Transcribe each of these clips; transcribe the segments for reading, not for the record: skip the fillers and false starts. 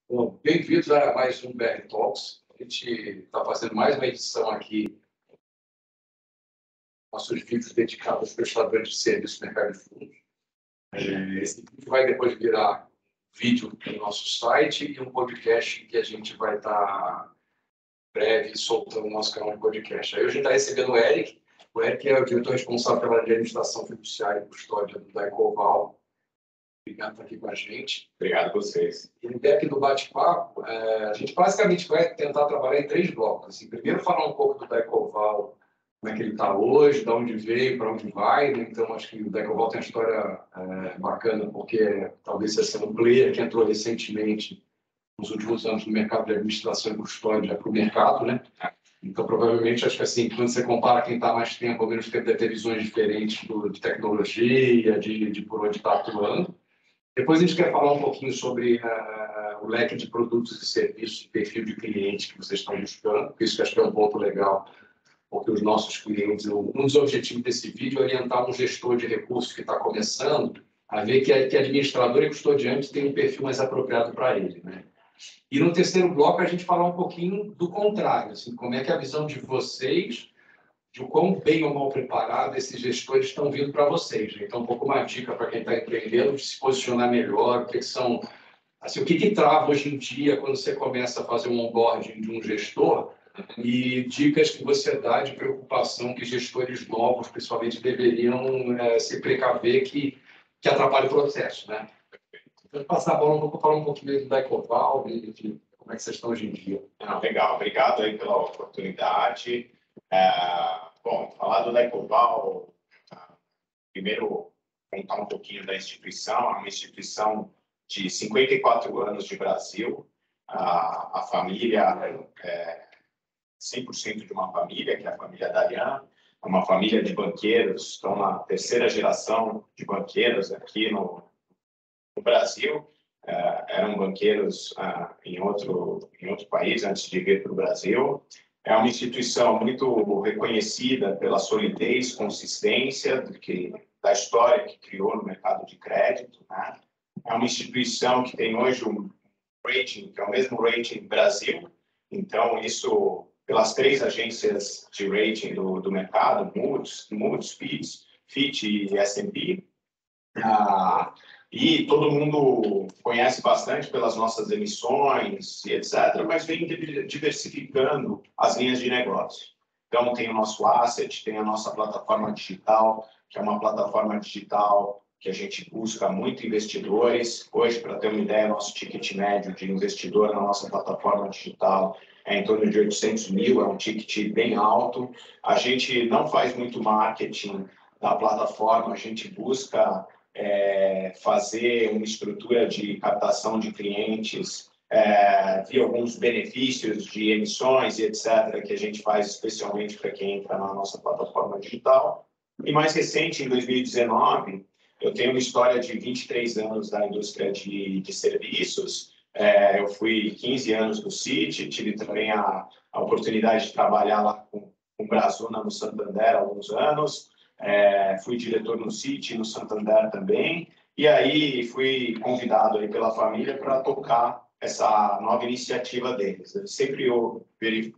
Bom, bem-vindos a mais um BR Talks. A gente está fazendo mais uma edição aqui, nossos vídeos dedicados aos prestadores de serviço no mercado de fundos. Esse vídeo vai depois virar vídeo no nosso site e um podcast que a gente vai estar breve soltando no nosso canal de podcast. Aí hoje a gente está recebendo o Eric. O Eric é o diretor responsável pela administração fiduciária e custódia do Daycoval. Obrigado por estar aqui com a gente. Obrigado a vocês. E no deck do bate-papo, a gente basicamente vai tentar trabalhar em 3 blocos. Assim, primeiro, falar um pouco do Daycoval, como é que ele está hoje, de onde veio, para onde vai. Né? Então, acho que o Daycoval tem uma história bacana, porque talvez seja um player que entrou recentemente, nos últimos anos, no mercado de administração e custódia para o mercado. Né? Então, provavelmente, acho que assim, quando você compara quem está mais tempo ou menos tempo, deve ter visões diferentes de tecnologia, de por onde está atuando. Depois a gente quer falar um pouquinho sobre o leque de produtos e serviços e perfil de cliente que vocês estão buscando, porque isso acho que é um ponto legal, porque os nossos clientes, um dos objetivos desse vídeo é orientar um gestor de recursos que está começando a ver que administrador e custodiante tem um perfil mais apropriado para ele. Né? E no terceiro bloco a gente falar um pouquinho do contrário, assim, como é que a visão de vocês, de o quão bem ou mal preparado esses gestores estão vindo para vocês. Né? Então, um pouco uma dica para quem está empreendendo, de se posicionar melhor, o que são, assim, o que trava hoje em dia quando você começa a fazer um onboarding de um gestor e dicas que você dá de preocupação que gestores novos, principalmente, deveriam se precaver que atrapalha o processo. Né? Então, passar a bola um pouco, falar um pouquinho do Daycoval e de como é que vocês estão hoje em dia. Legal, obrigado aí pela oportunidade. Bom, falar do Daycoval, primeiro contar um pouquinho da instituição. É uma instituição de 54 anos de Brasil. A família é 100% de uma família, que é a família Darian, é uma família de banqueiros, estão na terceira geração de banqueiros aqui no Brasil. Eram banqueiros em outro país antes de vir para o Brasil. É uma instituição muito reconhecida pela solidez, consistência da história que criou no mercado de crédito. Né? É uma instituição que tem hoje um rating, que é o mesmo rating do Brasil. Então, isso pelas 3 agências de rating do mercado, Moody's, Fitch e S&P. E todo mundo conhece bastante pelas nossas emissões e etc., mas vem diversificando as linhas de negócio. Então, tem o nosso asset, tem a nossa plataforma digital, que é uma plataforma digital que a gente busca muito investidores. Hoje, para ter uma ideia, nosso ticket médio de investidor na nossa plataforma digital é em torno de 800 mil, é um ticket bem alto. A gente não faz muito marketing da plataforma, a gente busca fazer uma estrutura de captação de clientes via alguns benefícios de emissões e etc., que a gente faz especialmente para quem entra na nossa plataforma digital. E mais recente, em 2019, eu tenho uma história de 23 anos da indústria de serviços. Eu fui 15 anos no Citi, tive também a oportunidade de trabalhar lá com o Brazuna no Santander há alguns anos. Fui diretor no Citi, no Santander também, e aí fui convidado aí pela família para tocar essa nova iniciativa deles. Eles sempre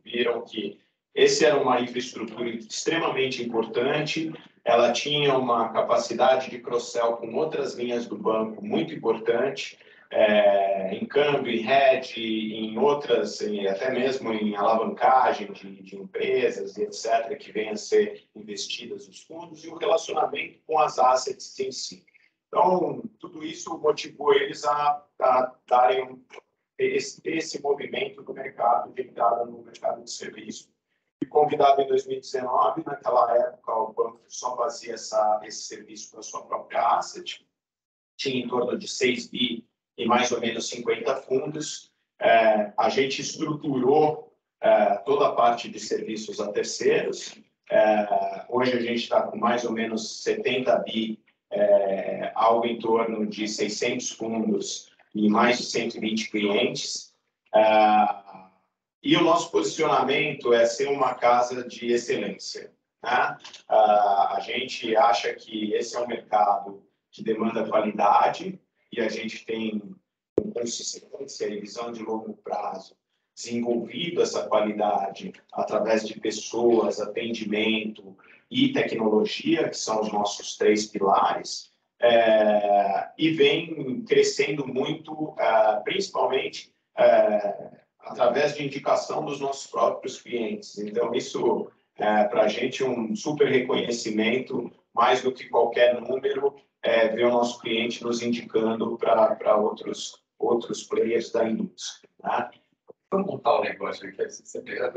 viram que esse era uma infraestrutura extremamente importante, ela tinha uma capacidade de cross-sell com outras linhas do banco muito importante, em câmbio, em hedge, em outras, até mesmo em alavancagem de empresas e etc., que venham a ser investidas nos fundos, e o relacionamento com as assets em si. Então, tudo isso motivou eles a darem esse movimento do mercado, de entrada no mercado de serviço. Fui convidado em 2019, naquela época o banco só fazia esse serviço para a sua própria asset, tinha em torno de 6 bi e mais ou menos 50 fundos. A gente estruturou toda a parte de serviços a terceiros. Hoje a gente está com mais ou menos 70 bi, algo em torno de 600 fundos e mais de 120 clientes. E o nosso posicionamento é ser uma casa de excelência. Né? A gente acha que esse é um mercado que demanda qualidade, e a gente tem um consistência e visão de longo prazo, desenvolvido essa qualidade através de pessoas, atendimento e tecnologia, que são os nossos 3 pilares, e vem crescendo muito, principalmente através de indicação dos nossos próprios clientes. Então, isso para a gente um super reconhecimento, mais do que qualquer número, ver o nosso cliente nos indicando para outros players da indústria. Né? Vamos montar o negócio aqui, você já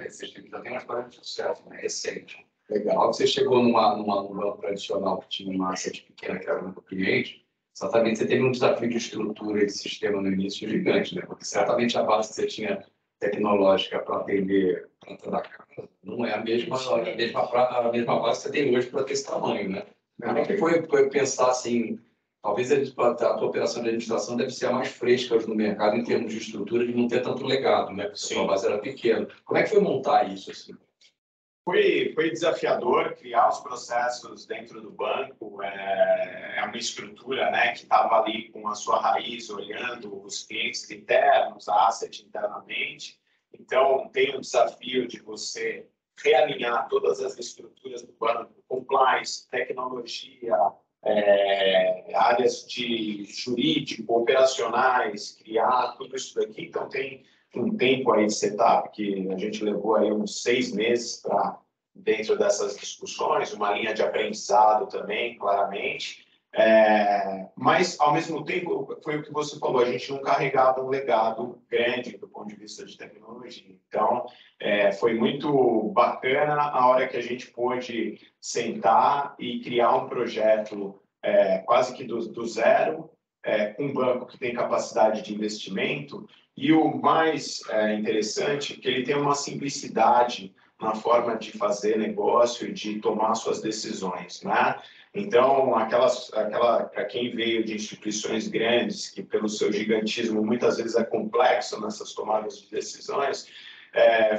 tem uma história de sucesso, né? Recente. Legal. Você chegou num banco tradicional que tinha uma asset pequena, que era um cliente, certamente você teve um desafio de estrutura e de sistema no início gigante, né? Porque certamente a base que você tinha tecnológica para atender planta da casa não é a mesma base que você tem hoje para ter esse tamanho, né? Como é que foi pensar assim, talvez a tua operação de administração deve ser a mais fresca hoje no mercado em termos de estrutura de não ter tanto legado, né? Porque a sua base era pequena. Como é que foi montar isso assim? Foi desafiador criar os processos dentro do banco, é uma estrutura, né, que estava ali com a sua raiz, olhando os clientes internos, a asset internamente. Então, tem o desafio de você realinhar todas as estruturas do banco, compliance, tecnologia, áreas de jurídico, operacionais, criar tudo isso daqui. Então, tem um tempo aí de setup, que a gente levou aí uns 6 meses para dentro dessas discussões, uma linha de aprendizado também, claramente. Mas, ao mesmo tempo, foi o que você falou, a gente não carregava um legado grande do ponto de vista de tecnologia. Então, foi muito bacana a hora que a gente pôde sentar e criar um projeto quase que do zero, com um banco que tem capacidade de investimento. E o mais interessante é que ele tem uma simplicidade na forma de fazer negócio e de tomar suas decisões, né? Então, para quem veio de instituições grandes, que pelo seu gigantismo muitas vezes é complexo nessas tomadas de decisões,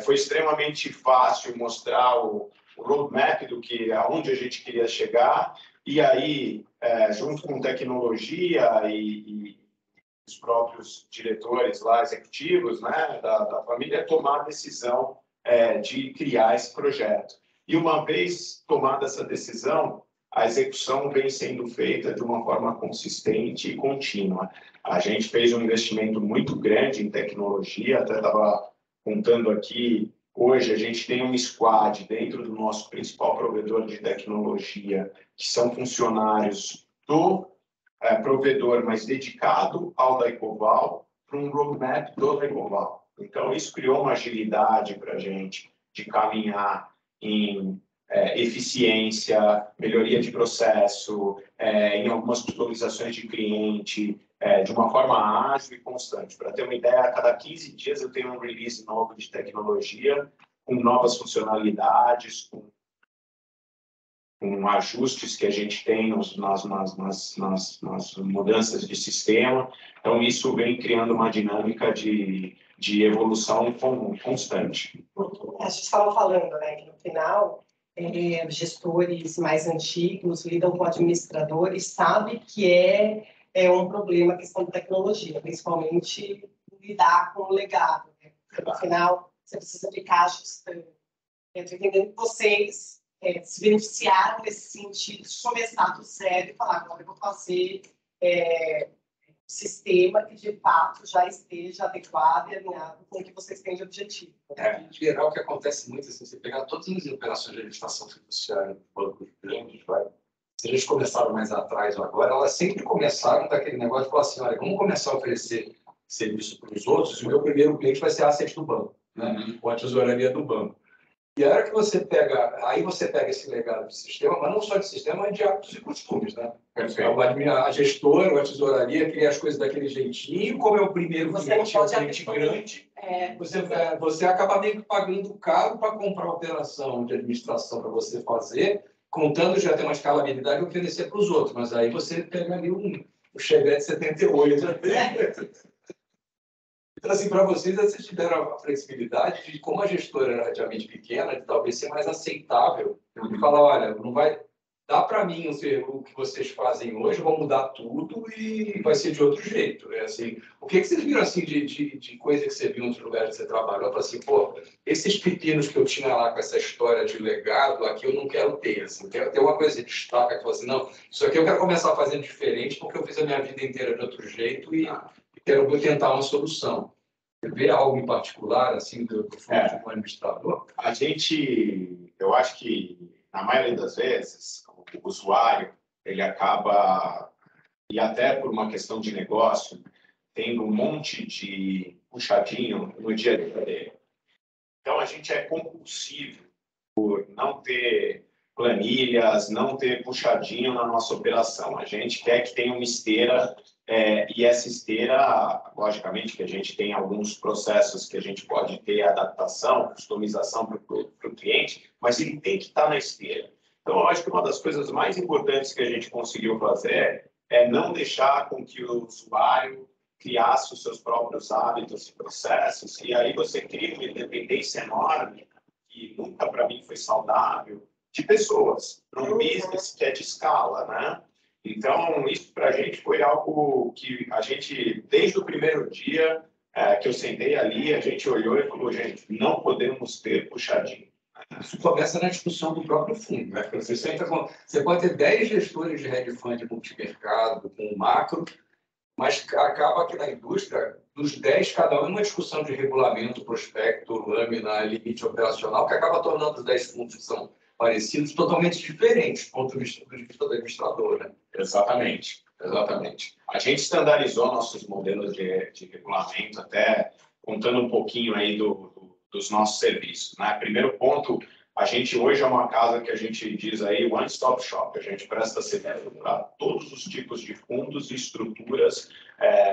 foi extremamente fácil mostrar o roadmap aonde a gente queria chegar, e aí, junto com tecnologia e os próprios diretores lá, executivos, né, da família, tomar a decisão de criar esse projeto. E uma vez tomada essa decisão, a execução vem sendo feita de uma forma consistente e contínua. A gente fez um investimento muito grande em tecnologia, até estava contando aqui, hoje a gente tem um squad dentro do nosso principal provedor de tecnologia, que são funcionários do provedor, mas dedicado ao Daycoval, para um roadmap do Daycoval. Então, isso criou uma agilidade para a gente de caminhar em eficiência, melhoria de processo, em algumas tutorizações de cliente, de uma forma ágil e constante. Para ter uma ideia, a cada 15 dias eu tenho um release novo de tecnologia, com novas funcionalidades, com ajustes que a gente tem nas mudanças de sistema. Então, isso vem criando uma dinâmica de evolução constante. A gente estava falando, né, que no final, gestores mais antigos lidam com administradores, sabe que é um problema a questão da tecnologia, principalmente lidar com o legado. Né? Porque, no final, você precisa ficar ajustando. Eu estou entendendo que vocês se beneficiaram nesse sentido de começar do zero e falar, agora eu vou fazer um sistema que de fato já esteja adequado e alinhado com o que vocês têm de objetivo. Em geral, o que acontece muito é você pegar todas as operações de administração fiduciária de bancos grandes, se eles começaram mais atrás ou agora, elas sempre começaram daquele negócio de falar assim, olha, vamos começar a oferecer serviço para os outros e o meu primeiro cliente vai ser a asset do banco, né? Ou a tesouraria do banco. E a hora que você pega, aí você pega esse legado de sistema, mas não só de sistema, mas de hábitos e costumes, né? A gestora ou a tesouraria cria as coisas daquele jeitinho, como é o primeiro cliente, é um cliente grande, você acaba meio que pagando caro para comprar a operação de administração para você fazer, contando já ter uma escalabilidade e oferecer para os outros, mas aí você pega ali um Chevette 78, Então, assim, para vocês tiveram a flexibilidade de, como a gestora era relativamente pequena, de talvez ser mais aceitável e falar, olha, não vai dá para mim o que vocês fazem hoje, vão mudar tudo e vai ser de outro jeito. Né? Assim, o que vocês viram assim, de coisa que você viu em outros lugares que você trabalhou? Para assim, pô, esses pepinos que eu tinha lá com essa história de legado, aqui eu não quero ter. Assim, quero ter uma coisa que destaca, que fala assim, não, isso aqui eu quero começar fazendo diferente porque eu fiz a minha vida inteira de outro jeito e vou tentar uma solução. Você vê algo em particular, assim, do fundo de um administrador? Eu acho que, na maioria das vezes, o usuário, ele acaba, e até por uma questão de negócio, tendo um monte de puxadinho no dia a dia dele. Então, a gente é compulsivo por não ter planilhas, não ter puxadinho na nossa operação. A gente quer que tenha uma esteira, e essa esteira, logicamente, que a gente tem alguns processos que a gente pode ter adaptação, customização para o cliente, mas ele tem que estar na esteira. Então, eu acho que uma das coisas mais importantes que a gente conseguiu fazer é não deixar com que o usuário criasse os seus próprios hábitos e processos, e aí você cria uma independência enorme, que nunca para mim foi saudável, de pessoas, num business que é de escala, né? Então, isso para a gente foi algo que a gente, desde o primeiro dia que eu sentei ali, a gente olhou e falou, gente, não podemos ter puxadinho. Isso começa na discussão do próprio fundo. Né? Você pode ter 10 gestores de hedge fund multimercado com macro, mas acaba que na indústria, dos 10, cada um uma discussão de regulamento, prospecto, lâmina, limite operacional, que acaba tornando os 10 fundos que são parecidos totalmente diferentes do ponto de vista do administrador. Né? Exatamente. A gente estandarizou nossos modelos de regulamento, até contando um pouquinho aí dos nossos serviços. Né? Primeiro ponto, a gente hoje é uma casa que a gente diz aí one-stop shop. A gente presta serviço para todos os tipos de fundos e estruturas,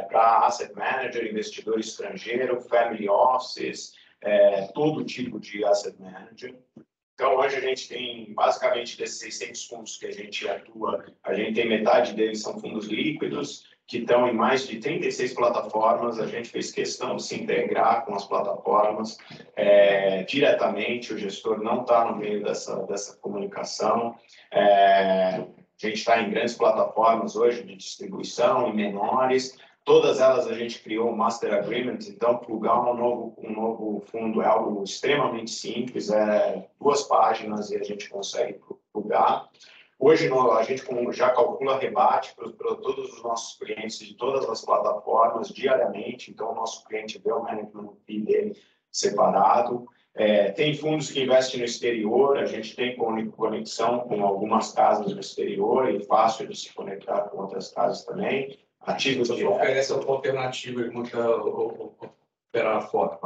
para asset manager, investidor estrangeiro, family offices, todo tipo de asset manager. Então, hoje a gente tem, basicamente, desses 600 fundos que a gente atua, a gente tem metade deles são fundos líquidos, que estão em mais de 36 plataformas. A gente fez questão de se integrar com as plataformas diretamente. O gestor não está no meio dessa comunicação. A gente está em grandes plataformas hoje de distribuição, em menores. Todas elas a gente criou um Master Agreement, então plugar um novo fundo é algo extremamente simples, 2 páginas e a gente consegue plugar. Hoje a gente já calcula rebate para todos os nossos clientes de todas as plataformas diariamente, então o nosso cliente vê o management fee dele separado. Tem fundos que investem no exterior, a gente tem conexão com algumas casas no exterior e fácil de se conectar com outras casas também. Ativos que oferece outra alternativa de operar fora.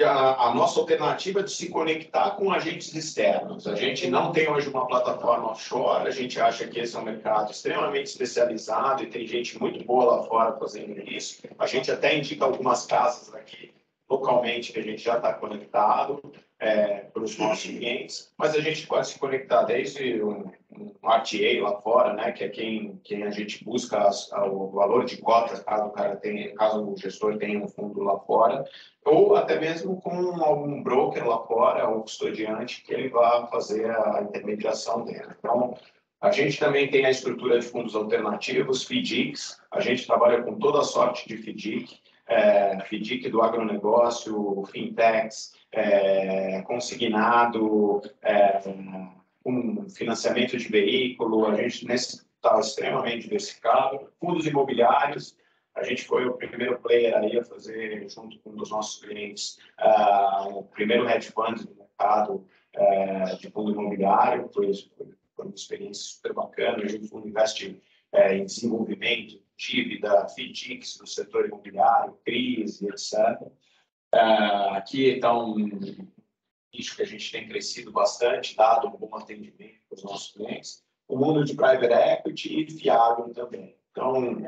A nossa alternativa é de se conectar com agentes externos. A gente não tem hoje uma plataforma offshore, a gente acha que esse é um mercado extremamente especializado e tem gente muito boa lá fora fazendo isso. A gente até indica algumas casas aqui localmente que a gente já está conectado para os nossos clientes, mas a gente pode se conectar desde um RTA lá fora, né, que é quem a gente busca o valor de cotas caso o gestor tenha um fundo lá fora, ou até mesmo com algum broker lá fora, ou custodiante, que ele vá fazer a intermediação dele. Então, a gente também tem a estrutura de fundos alternativos, FDICs, a gente trabalha com toda sorte de FDIC, FDIC do agronegócio, fintechs, consignado, um financiamento de veículo, a gente está extremamente diversificado. Fundos imobiliários, a gente foi o primeiro player aí a fazer, junto com um dos nossos clientes, o primeiro hedge fund do mercado de fundo imobiliário, foi uma experiência super bacana. A gente investe em desenvolvimento, dívida, FDICs no setor imobiliário, crise, etc. Aqui está um nicho que a gente tem crescido bastante, dado um bom atendimento para os nossos clientes. O mundo de private equity e fiável também. Então,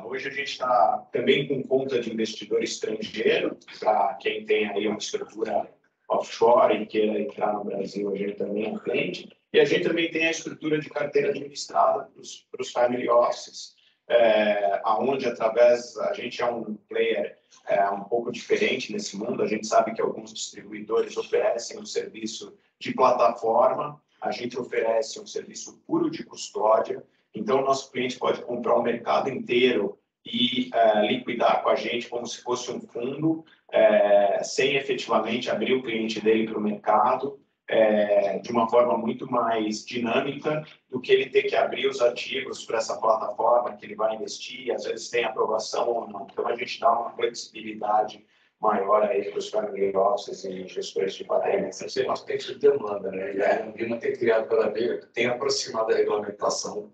hoje a gente está também com conta de investidor estrangeiro, para quem tem aí uma estrutura offshore e queira entrar no Brasil, a gente também atende. E a gente também tem a estrutura de carteira administrada para os family offices, aonde através a gente é um player um pouco diferente nesse mundo. A gente sabe que alguns distribuidores oferecem um serviço de plataforma. a gente oferece um serviço puro de custódia, então o nosso cliente pode comprar o mercado inteiro e liquidar com a gente como se fosse um fundo, sem efetivamente abrir o cliente dele para o mercado, de uma forma muito mais dinâmica do que ele ter que abrir os ativos para essa plataforma que ele vai investir, às vezes tem aprovação ou não. Então, a gente dá uma flexibilidade maior aí para os family offices e gestores de patrimônio. Você tem uma de demanda, né? E a Ambima tem criado pela vez, tem aproximado a regulamentação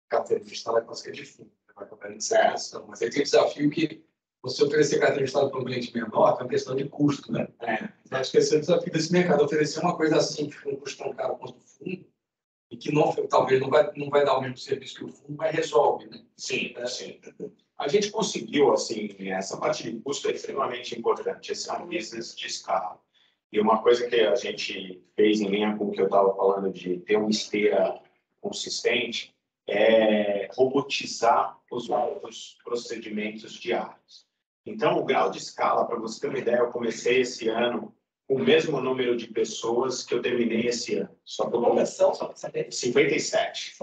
carteira de estado da clássica de fundo, vai acompanhando essa questão. Mas aí tem o desafio que você oferecer carteira de estado para um cliente menor é uma questão de custo, né? Acho que esse é o desafio desse mercado, oferecer uma coisa assim, que um custo tão caro quanto o fundo, e que não, talvez não vai dar o mesmo serviço que o fundo, mas resolve, né? Sim, sim. A gente conseguiu, assim, essa parte de custo é extremamente importante. Esse é um business de escala. E uma coisa que a gente fez em linha com o que eu estava falando de ter uma esteira consistente é robotizar os novos procedimentos diários. Então, o grau de escala, para você ter uma ideia, eu comecei esse ano com o mesmo número de pessoas que eu terminei esse ano. Só para saber. 57.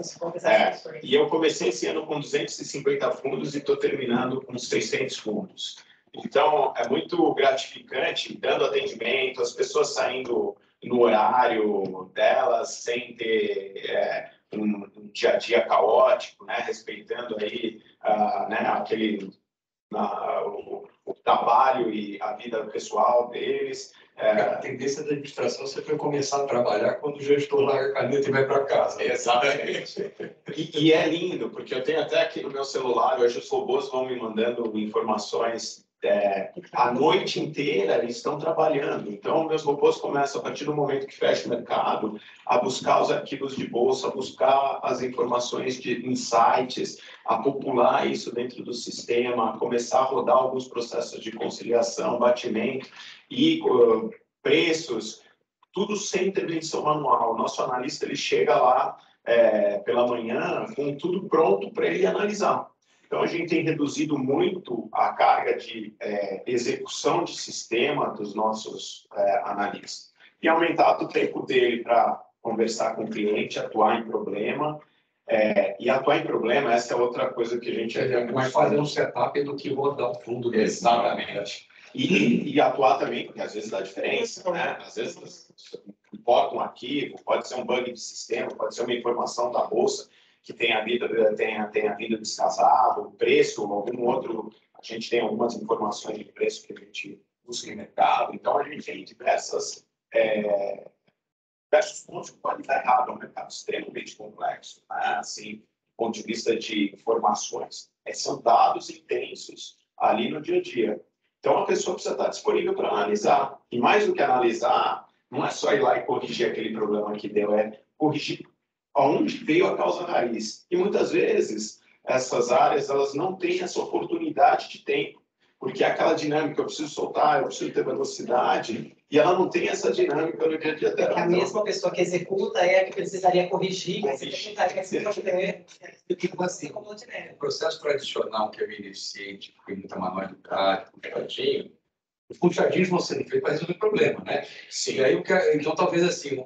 E eu comecei esse ano com 250 fundos e estou terminando com 600 fundos. Então, é muito gratificante, dando atendimento, as pessoas saindo no horário delas, sem ter um dia a dia caótico, né? Respeitando aí né? O trabalho e a vida pessoal deles. A tendência da administração sempre é começar a trabalhar quando o gestor larga a caneta e vai para casa. Exatamente. E é lindo, porque eu tenho até aqui no meu celular, hoje os robôs vão me mandando informações a noite inteira, eles estão trabalhando. Então, meus robôs começam, a partir do momento que fecha o mercado, a buscar os arquivos de bolsa, a buscar as informações de insights, a popular isso dentro do sistema, a começar a rodar alguns processos de conciliação, batimento e preços, tudo sem intervenção manual. O nosso analista ele chega lá pela manhã com tudo pronto para ele analisar. Então, a gente tem reduzido muito a carga de execução de sistema dos nossos analistas e aumentado o tempo dele para conversar com o cliente, atuar em problema. E atuar em problema, essa é outra coisa que a gente... É mais fazer um setup do que rodar o fundo. Exatamente. E atuar também, porque às vezes dá diferença, né? Às vezes importa um arquivo, pode ser um bug de sistema, pode ser uma informação da bolsa que tenha havido descasado, preço, algum outro... A gente tem algumas informações de preço que a gente busca em mercado. Então, a gente tem diversos pontos que podem estar errados. É um mercado extremamente complexo, né? Assim, do ponto de vista de informações. São dados intensos ali no dia a dia. Então, a pessoa precisa estar disponível para analisar. E mais do que analisar, não é só ir lá e corrigir aquele problema que deu, é corrigir aonde veio a causa raiz. E muitas vezes, essas áreas elas não têm essa oportunidade de tempo, porque é aquela dinâmica, eu preciso soltar, eu preciso ter velocidade, e ela não tem essa dinâmica no dia a dia dela. Porque a mesma pessoa que executa é a que precisaria corrigir, mas executaria assim, como o processo tradicional que é meio eficiente, que tem muita manualidade, puxadinho, os puxadinhos vão sendo feitos para resolver o problema, né? Sim. E aí, então, talvez assim, um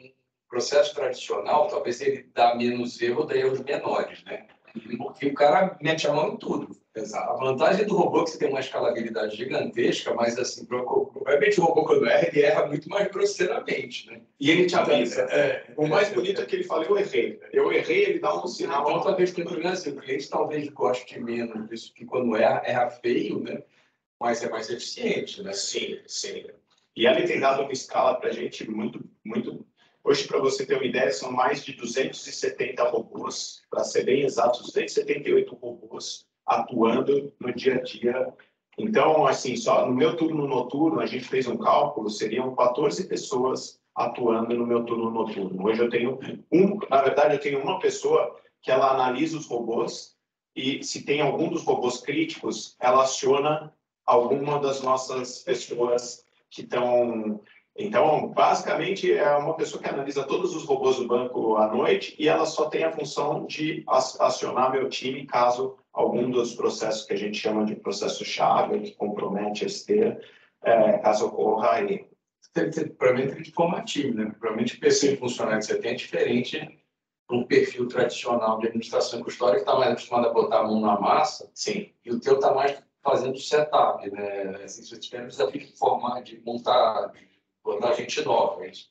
processo tradicional, talvez ele dá menos erro, dá erros menores, né? Porque o cara mete a mão em tudo. Exato. A vantagem do robô é que você tem uma escalabilidade gigantesca, mas assim, provavelmente o robô quando erra, ele erra muito mais grosseiramente, né? E ele te avisa. O mais bonito é que ele fala, eu errei. Eu errei, ele dá um sinal. Então, talvez tem problema assim, o cliente talvez goste menos disso, que quando erra feio, né? Mas é mais eficiente, né? Sim, sim. E ele tem dado uma escala para a gente muito, muito... Hoje, para você ter uma ideia, são mais de 270 robôs, para ser bem exato, 278 robôs atuando no dia a dia. Então, assim, só no meu turno noturno, a gente fez um cálculo, seriam 14 pessoas atuando no meu turno noturno. Hoje eu tenho na verdade, eu tenho uma pessoa que ela analisa os robôs e se tem algum dos robôs críticos, ela aciona alguma das nossas pessoas que estão... Então, basicamente, é uma pessoa que analisa todos os robôs do banco à noite e ela só tem a função de acionar meu time caso algum dos processos que a gente chama de processo-chave, que compromete a esteira, caso ocorra aí. Para mim, é informativo, né? Provavelmente o perfil funcionário que você tem é diferente do perfil tradicional de administração e custódia, que está mais acostumado a botar a mão na massa. Sim. E o teu está mais fazendo setup, né? Assim, você tiver um desafio de formar, de montar, de botar gente nova. A gente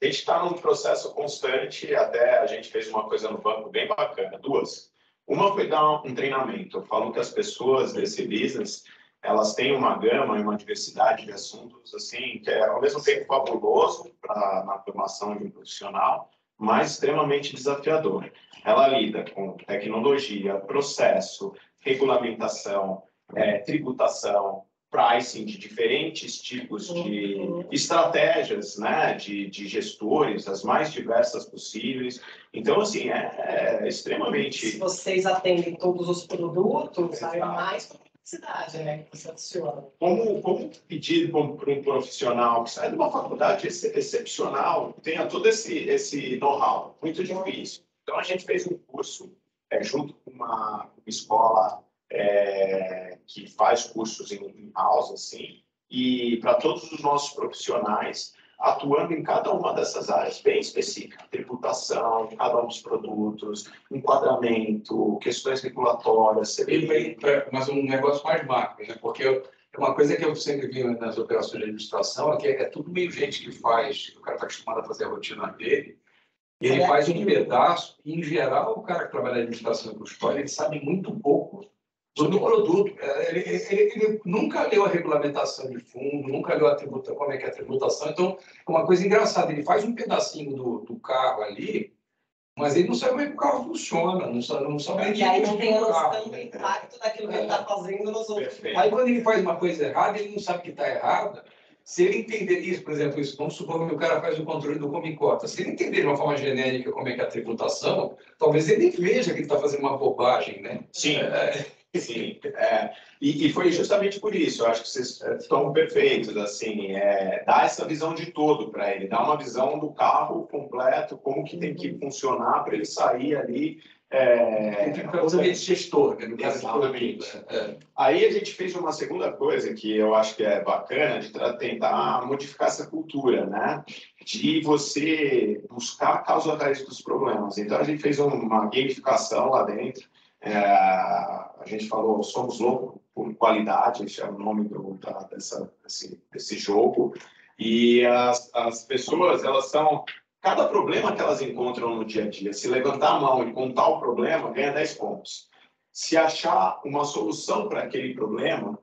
está num processo constante, até a gente fez uma coisa no banco bem bacana, duas. Uma foi dar um treinamento. Eu falo que as pessoas desse business, elas têm uma gama e uma diversidade de assuntos, assim, que é ao mesmo tempo fabuloso na formação de um profissional, mas extremamente desafiador. Ela lida com tecnologia, processo, regulamentação, tributação, pricing de diferentes tipos de estratégias, né, de gestores, as mais diversas possíveis. Então, assim, é extremamente... Se vocês atendem todos os produtos, aí é mais complexidade, né, que você adiciona. Como pedir para um profissional que sai de uma faculdade excepcional, tenha todo esse know-how, muito difícil. Então, a gente fez um curso junto com uma escola que faz cursos em house, assim, e para todos os nossos profissionais, atuando em cada uma dessas áreas bem específicas, tributação, cada um dos produtos, enquadramento, questões regulatórias, mas um negócio mais macro, né? Porque uma coisa que eu sempre vi nas operações de administração é que é tudo meio gente que faz, o cara está acostumado a fazer a rotina dele, e ele faz um pedaço, e, em geral, o cara que trabalha em administração e custódia, ele sabe muito pouco sobre o produto. Ele nunca leu a regulamentação de fundo, nunca leu como é que é a tributação. Então, é uma coisa engraçada. Ele faz um pedacinho do carro ali, mas ele não sabe como é que o carro funciona. Não sabe e aí não tem a noção do impacto daquilo que ele está fazendo nos outros. Aí, quando ele faz uma coisa errada, ele não sabe que está errada. Se ele entender isso, por exemplo, vamos supor que o cara faz o controle do come e cota. Se ele entender de uma forma genérica como é que é a tributação, talvez ele veja que ele está fazendo uma bobagem, né? Sim. Sim, e foi justamente por isso, eu acho que vocês estão perfeitos, assim, dar essa visão de todo para ele, dar uma visão do carro completo, como que tem que funcionar para ele sair ali. Tem que fazer esse gestor, né? Exatamente. Aí a gente fez uma segunda coisa que eu acho que é bacana, de tentar modificar essa cultura, né? De você buscar a causa raiz dos problemas. Então a gente fez uma gamificação lá dentro. A gente falou, somos loucos por qualidade, esse é o nome desse jogo. E as pessoas, elas são... Cada problema que elas encontram no dia a dia, se levantar a mão e contar o problema, ganha 10 pontos. Se achar uma solução para aquele problema,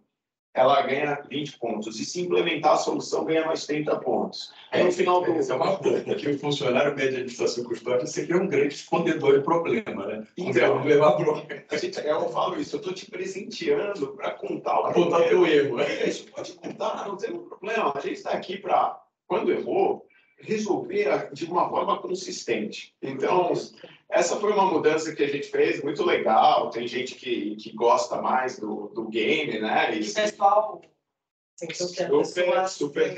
ela ganha 20 pontos. E se implementar a solução, ganha mais 30 pontos. Aí, no final do... Isso é uma boa, porque o funcionário médio de administração e custódia sempre é um grande escondedor de problema, né? Então, levar bronca. Eu falo isso, eu estou te presenteando para contar o problema. Contar teu erro. Isso pode contar, não tem problema. A gente está aqui para, quando errou, resolver de uma forma consistente. Então, essa foi uma mudança que a gente fez, muito legal. Tem gente que gosta mais do game, né? E o pessoal super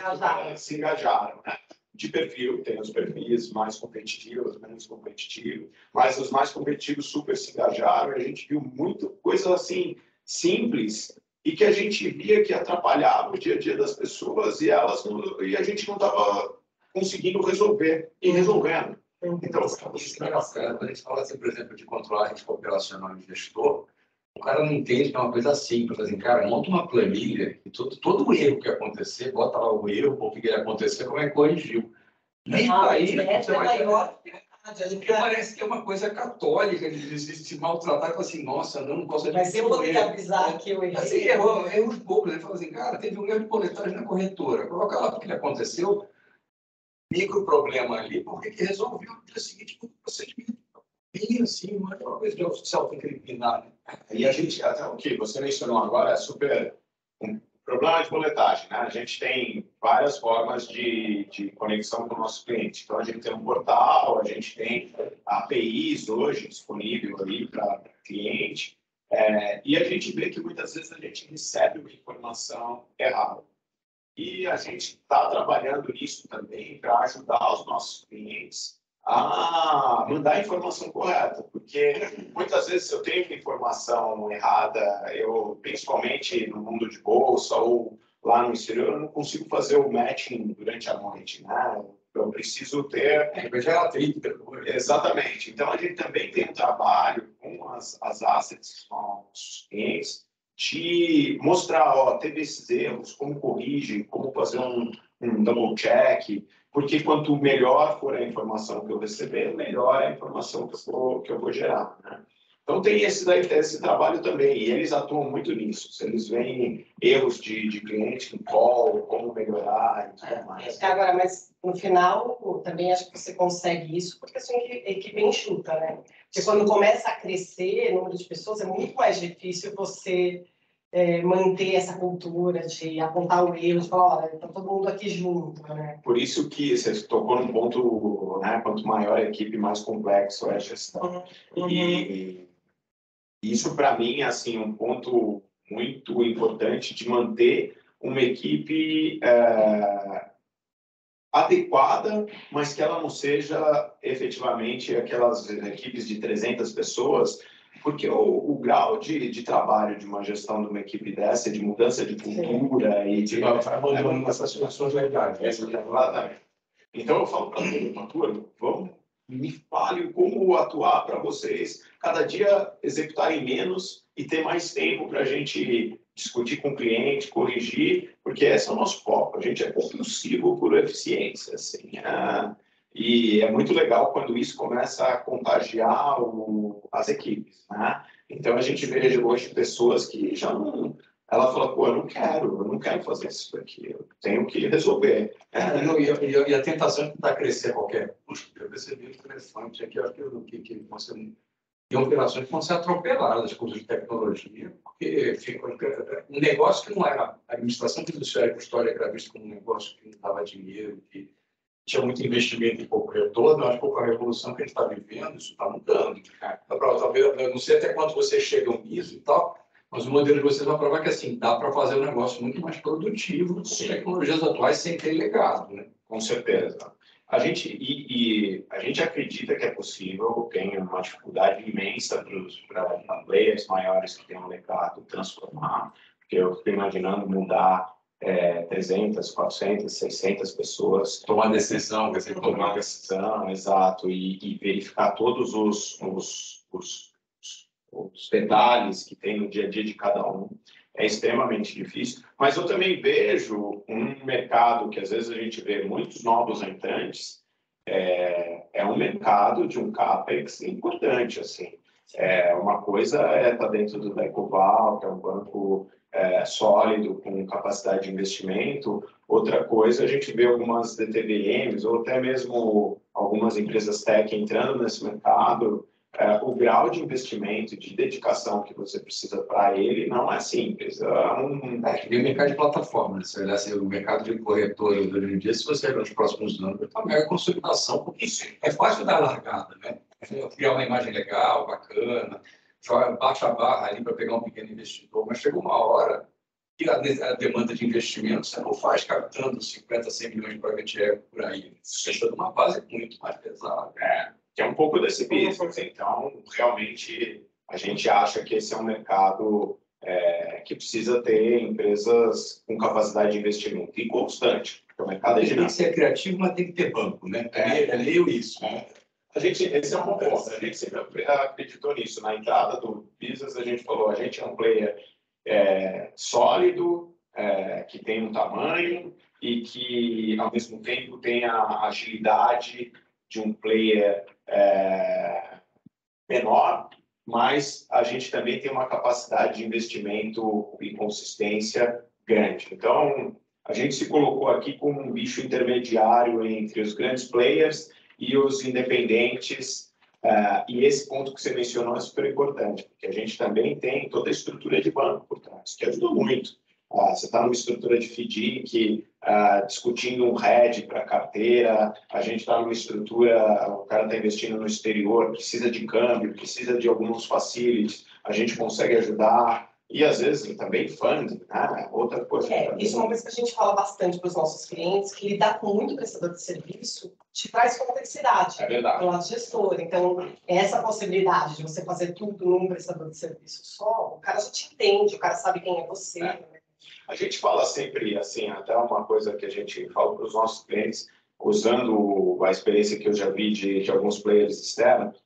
se engajaram, né? De perfil, tem os perfis mais competitivos, menos competitivos, mas os mais competitivos super se engajaram. A gente viu muita coisa assim, simples, e que a gente via que atrapalhava o dia a dia das pessoas e a gente não estava conseguindo resolver e resolvendo. Então, isso é bacana. Quando a gente fala, assim, por exemplo, de controlar risco operacional e gestor, o cara não entende que é uma coisa simples. Assim, cara, monta uma planilha e todo o erro que acontecer, bota lá o erro, o que ele acontecer, como é que corrigiu. E aí, você vai... Porque parece que é uma coisa católica de se maltratar, e assim, nossa, não gosto de... Mas eu vou ter que avisar que eu errei. Assim, erros poucos. Ele fala assim, cara, teve um erro de boletagem na corretora. Coloca lá o que aconteceu, micro problema ali, porque que resolveu no dia seguinte com o procedimento. Bem assim, não é uma coisa de se auto-incriminar. E a gente, até o que você mencionou agora, é super um problema de boletagem, né? A gente tem várias formas de conexão com o nosso cliente. Então, a gente tem um portal, a gente tem APIs hoje disponível ali para cliente, e a gente vê que muitas vezes a gente recebe uma informação errada. E a gente está trabalhando nisso também para ajudar os nossos clientes a mandar a informação correta, porque muitas vezes eu tenho informação errada, principalmente no mundo de bolsa ou lá no exterior, eu não consigo fazer o matching durante a noite, né? Eu preciso ter... Exatamente. Então, a gente também tem um trabalho com as assets, com os clientes, de mostrar, ó, teve esses erros, como corrige, como fazer um double check, porque quanto melhor for a informação que eu receber, melhor é a informação que eu vou gerar, né? Então, tem esse trabalho também, e eles atuam muito nisso. Se eles veem erros de cliente em call, como melhorar e tudo mais. Agora, mas no final, também acho que você consegue isso, porque a sua equipe enxuta, né? Porque quando começa a crescer o número de pessoas, é muito mais difícil você manter essa cultura de apontar o erro, de falar, olha, está todo mundo aqui junto, né? Por isso que você tocou num ponto, né? Quanto maior a equipe, mais complexo é a gestão. E isso, para mim, é assim, um ponto muito importante de manter uma equipe adequada, mas que ela não seja efetivamente aquelas equipes de 300 pessoas, porque o grau de trabalho de uma gestão de uma equipe dessa, de mudança de cultura e de... essas situações legais. Exatamente. Então, eu falo para todo mundo, vamos, me fale como atuar para vocês cada dia executarem menos e ter mais tempo para a gente discutir com o cliente, corrigir, porque esse é o nosso foco. A gente é compulsivo por eficiência, assim. E é muito legal quando isso começa a contagiar as equipes, né? Então, a gente vê hoje pessoas que já não... Ela fala, pô, eu não quero fazer isso daqui, eu tenho que resolver. E a tentação de tentar crescer a qualquer custo, eu percebi interessante, é que eu acho que você... E operações que vão ser atropeladas com de tecnologia, porque fica um negócio que não era... A administração fiduciária custódia era vista como um negócio que não dava dinheiro, que tinha muito investimento e pouco retorno. Eu acho que com a revolução que a gente está vivendo, isso está mudando. Eu não sei até quanto vocês chegam nisso e tal, mas o modelo de vocês vai provar que assim, dá para fazer um negócio muito mais produtivo com tecnologias atuais sem ter legado, né? Com certeza. A gente acredita que é possível, tem uma dificuldade imensa para players maiores que têm um legado transformar, porque eu fico imaginando mudar 300, 400, 600 pessoas. Tomar decisão, tomar decisão, exato, e verificar todos os detalhes que tem no dia a dia de cada um. É extremamente difícil, mas eu também vejo um mercado que às vezes a gente vê muitos novos entrantes, é um mercado de um CAPEX importante, assim. Uma coisa tá dentro do Ecoval, que é um banco sólido, com capacidade de investimento. Outra coisa, a gente vê algumas DTVMs, ou até mesmo algumas empresas tech entrando nesse mercado. O grau de investimento, de dedicação que você precisa para ele não é simples. E o mercado de plataformas, se olhar assim, o mercado de corretores hoje em dia, se você olhar nos próximos anos, vai ter uma mega consolidação, porque é fácil dar largada, né? Criar uma imagem legal, baixa a barra ali para pegar um pequeno investidor, mas chega uma hora que a demanda de investimento você não faz captando 50, 100 milhões de private equity por aí. Você está numa base muito mais pesada. Que é um pouco desse business. Então, realmente, a gente acha que esse é um mercado que precisa ter empresas com capacidade de investimento e constante, porque o mercado é dinâmico. Tem que ser criativo, mas tem que ter banco, né? É meio isso. Esse é um ponto. A gente sempre acreditou nisso. Na entrada do business, a gente falou, a gente é um player sólido, que tem um tamanho e que, ao mesmo tempo, tem a agilidade de um player menor, mas a gente também tem uma capacidade de investimento e consistência grande. Então, a gente se colocou aqui como um bicho intermediário entre os grandes players e os independentes, e esse ponto que você mencionou é super importante, porque a gente também tem toda a estrutura de banco por trás, que ajuda muito. Você está numa estrutura de FDIC, discutindo um hedge para a carteira, a gente está numa estrutura, o cara está investindo no exterior, precisa de câmbio, precisa de alguns facilities, a gente consegue ajudar, e às vezes também funding, né? Outra coisa. Isso é uma coisa que a gente fala bastante para os nossos clientes, que lidar com muito prestador de serviço te traz complexidade. É verdade. Do lado gestor. Então, essa possibilidade de você fazer tudo num prestador de serviço só, o cara já te entende, o cara sabe quem é você. Né? A gente fala sempre, assim, até uma coisa que a gente fala para os nossos clientes, usando a experiência que eu já vi de alguns players externos,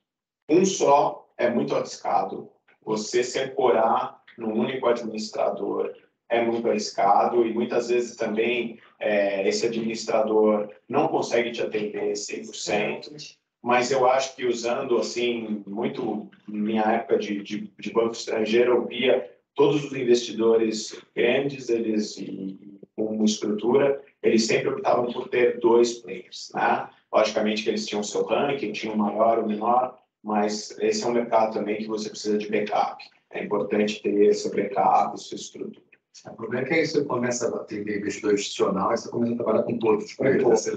um só é muito arriscado. Você se ancorar num único administrador é muito arriscado e muitas vezes também esse administrador não consegue te atender 100%. Mas eu acho que usando, assim, muito minha época de banco estrangeiro, eu via todos os investidores grandes, eles com uma estrutura, eles sempre optavam por ter dois players, né? Logicamente que eles tinham o seu ranking, tinham o maior ou menor, mas esse é um mercado também que você precisa de backup. É importante ter esse backup, sua estrutura. O problema é que aí você começa a atender investidor institucional e você começa a trabalhar com todos os players.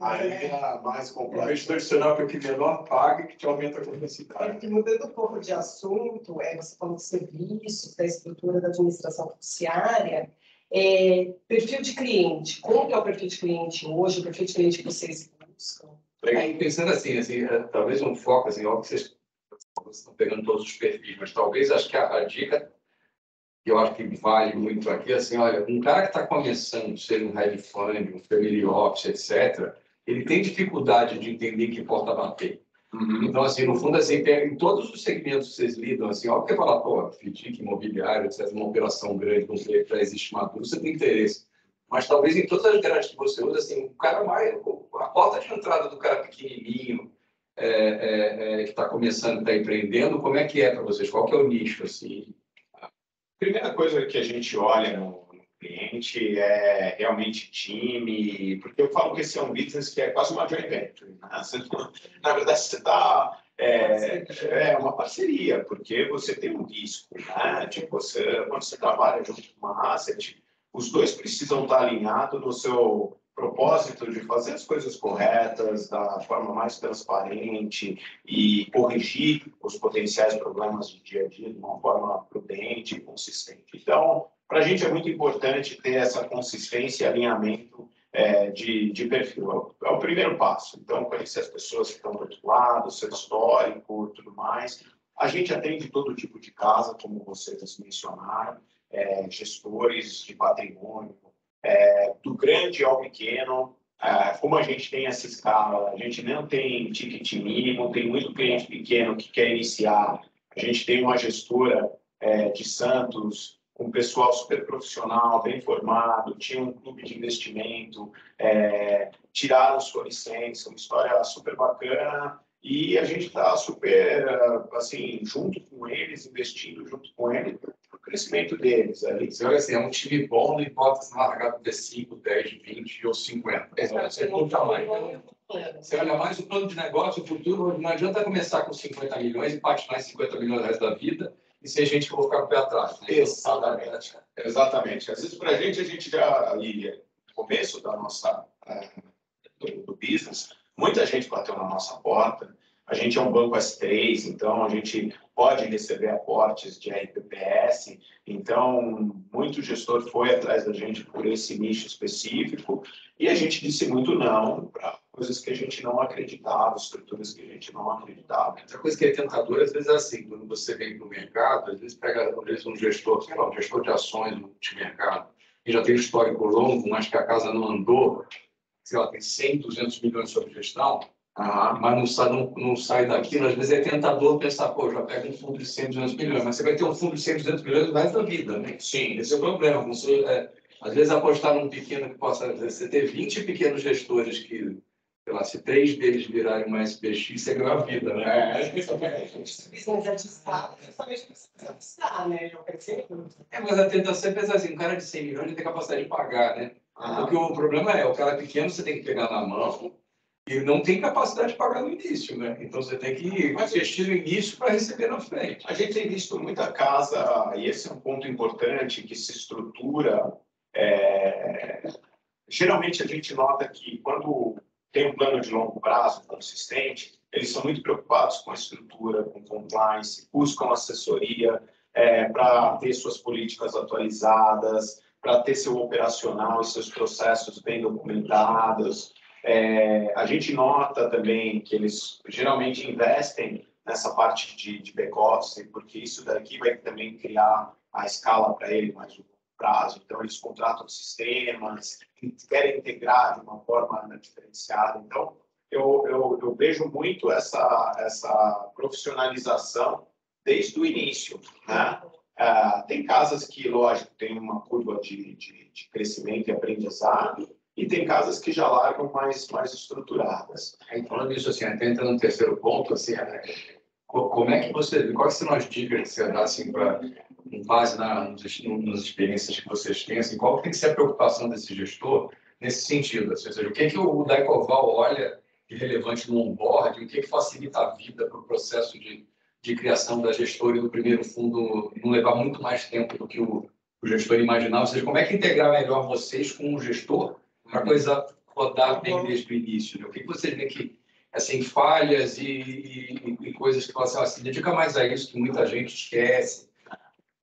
Aí é mais complexo. O investidor institucional é o que menor paga e que te aumenta a complexidade. Mudando um pouco de assunto, você falou de serviços, da estrutura da administração fiduciária, perfil de cliente. Como que é o perfil de cliente hoje, o perfil de cliente que vocês buscam? Pensando assim, talvez um foco, assim, óbvio que vocês estão pegando todos os perfis, mas talvez acho que a dica que eu acho que vale muito aqui, assim, olha, um cara que está começando, ser um hedge fund, um family office, etc., ele tem dificuldade de entender que porta bater. Então, assim, no fundo, assim, em todos os segmentos que vocês lidam, assim, óbvio que é falar, pô, FDIC, imobiliário, etc., uma operação grande, não sei, já existe maduro, você tem interesse. Mas talvez em todas as grades que você usa, assim, o cara mais, a porta de entrada do cara pequenininho, que está começando, está empreendendo, como é que é para vocês? Qual que é o nicho, assim? Primeira coisa que a gente olha no cliente é realmente time, porque eu falo que esse é um business que é quase uma joint venture. Né? Na verdade, você está... uma parceria, porque você tem um risco, né? Tipo, quando você trabalha junto com uma asset, os dois precisam estar alinhados no seu propósito de fazer as coisas corretas, da forma mais transparente e corrigir os potenciais problemas de dia a dia de uma forma prudente e consistente. Então, para a gente é muito importante ter essa consistência e alinhamento de perfil. É o primeiro passo. Então, conhecer as pessoas que estão do outro lado, seu histórico, tudo mais. A gente atende todo tipo de casa, como vocês mencionaram, gestores de patrimônio, do grande ao pequeno. Como a gente tem essa escala, a gente não tem ticket mínimo, tem muito cliente pequeno que quer iniciar. A gente tem uma gestora de Santos, um pessoal super profissional, bem formado, tinha um clube de investimento, tiraram sua licença, uma história super bacana, e a gente está super, assim, junto com eles, investindo junto com eles, o crescimento deles. Você olha assim, é um time bom, não importa se não largar ter 5, 10, 20 ou 50. Você olha mais o plano de negócio, o futuro, não adianta começar com 50 milhões e patinar em 50 milhões no resto da vida, e ser gente que eu vou ficar com o pé atrás. Né? Exatamente. Exatamente. Às vezes, para a gente já, ali, no começo da nossa, do business, muita gente bateu na nossa porta. A gente é um banco S3, então a gente pode receber aportes de RPPS. Então, muito gestor foi atrás da gente por esse nicho específico e a gente disse muito não para coisas que a gente não acreditava, estruturas que a gente não acreditava. Outra coisa que é tentadora, às vezes, é assim, quando você vem para o mercado, às vezes pega um gestor, sei lá, um gestor de ações multimercado, que já tem um histórico longo, mas que a casa não andou, sei lá, tem 100, 200 milhões sobre gestão, mas não sai daquilo. Às vezes é tentador pensar, pô, já pega um fundo de 100, 200 milhões, mas você vai ter um fundo de 100, 200 milhões no resto da vida, né? Sim. Esse é o problema. Você, às vezes, apostar num pequeno que possa... Você ter 20 pequenos gestores que, sei lá, se 3 deles virarem uma SPX, você ganha a vida, né? Mas a tentação é pensar assim, um cara de 100 milhões tem capacidade de pagar, né? Porque o problema é, o cara pequeno você tem que pegar na mão e não tem capacidade de pagar no início, né? Então você tem que investir no início para receber na frente. A gente tem visto muita casa, e esse é um ponto importante, que se estrutura. Geralmente a gente nota que quando tem um plano de longo prazo consistente, eles são muito preocupados com a estrutura, com compliance, buscam assessoria para ter suas políticas atualizadas, para ter seu operacional e seus processos bem documentados. A gente nota também que eles geralmente investem nessa parte de back-office, porque isso daqui vai também criar a escala para ele mais um prazo. Então, eles contratam sistemas, querem integrar de uma forma diferenciada. Então, eu vejo muito essa profissionalização desde o início, né? Tem casas que, lógico, tem uma curva de crescimento e aprendizado, e tem casas que já largam mais estruturadas. Aí, falando isso, assim, até entrando no terceiro ponto, assim, como é que quais são as dicas que você dá, assim, com base nas experiências que vocês têm, assim, qual tem que ser a preocupação desse gestor nesse sentido? Assim, ou seja, o que o Daicoval olha de relevante no onboard, o que facilita a vida para o processo de criação da gestora e do primeiro fundo não levar muito mais tempo do que o gestor imaginava? Ou seja, como é que integrar melhor vocês com o gestor para a coisa rodar bem desde o início? Né? O que vocês veem que, assim, falhas e coisas que você se dedica mais a isso que muita gente esquece?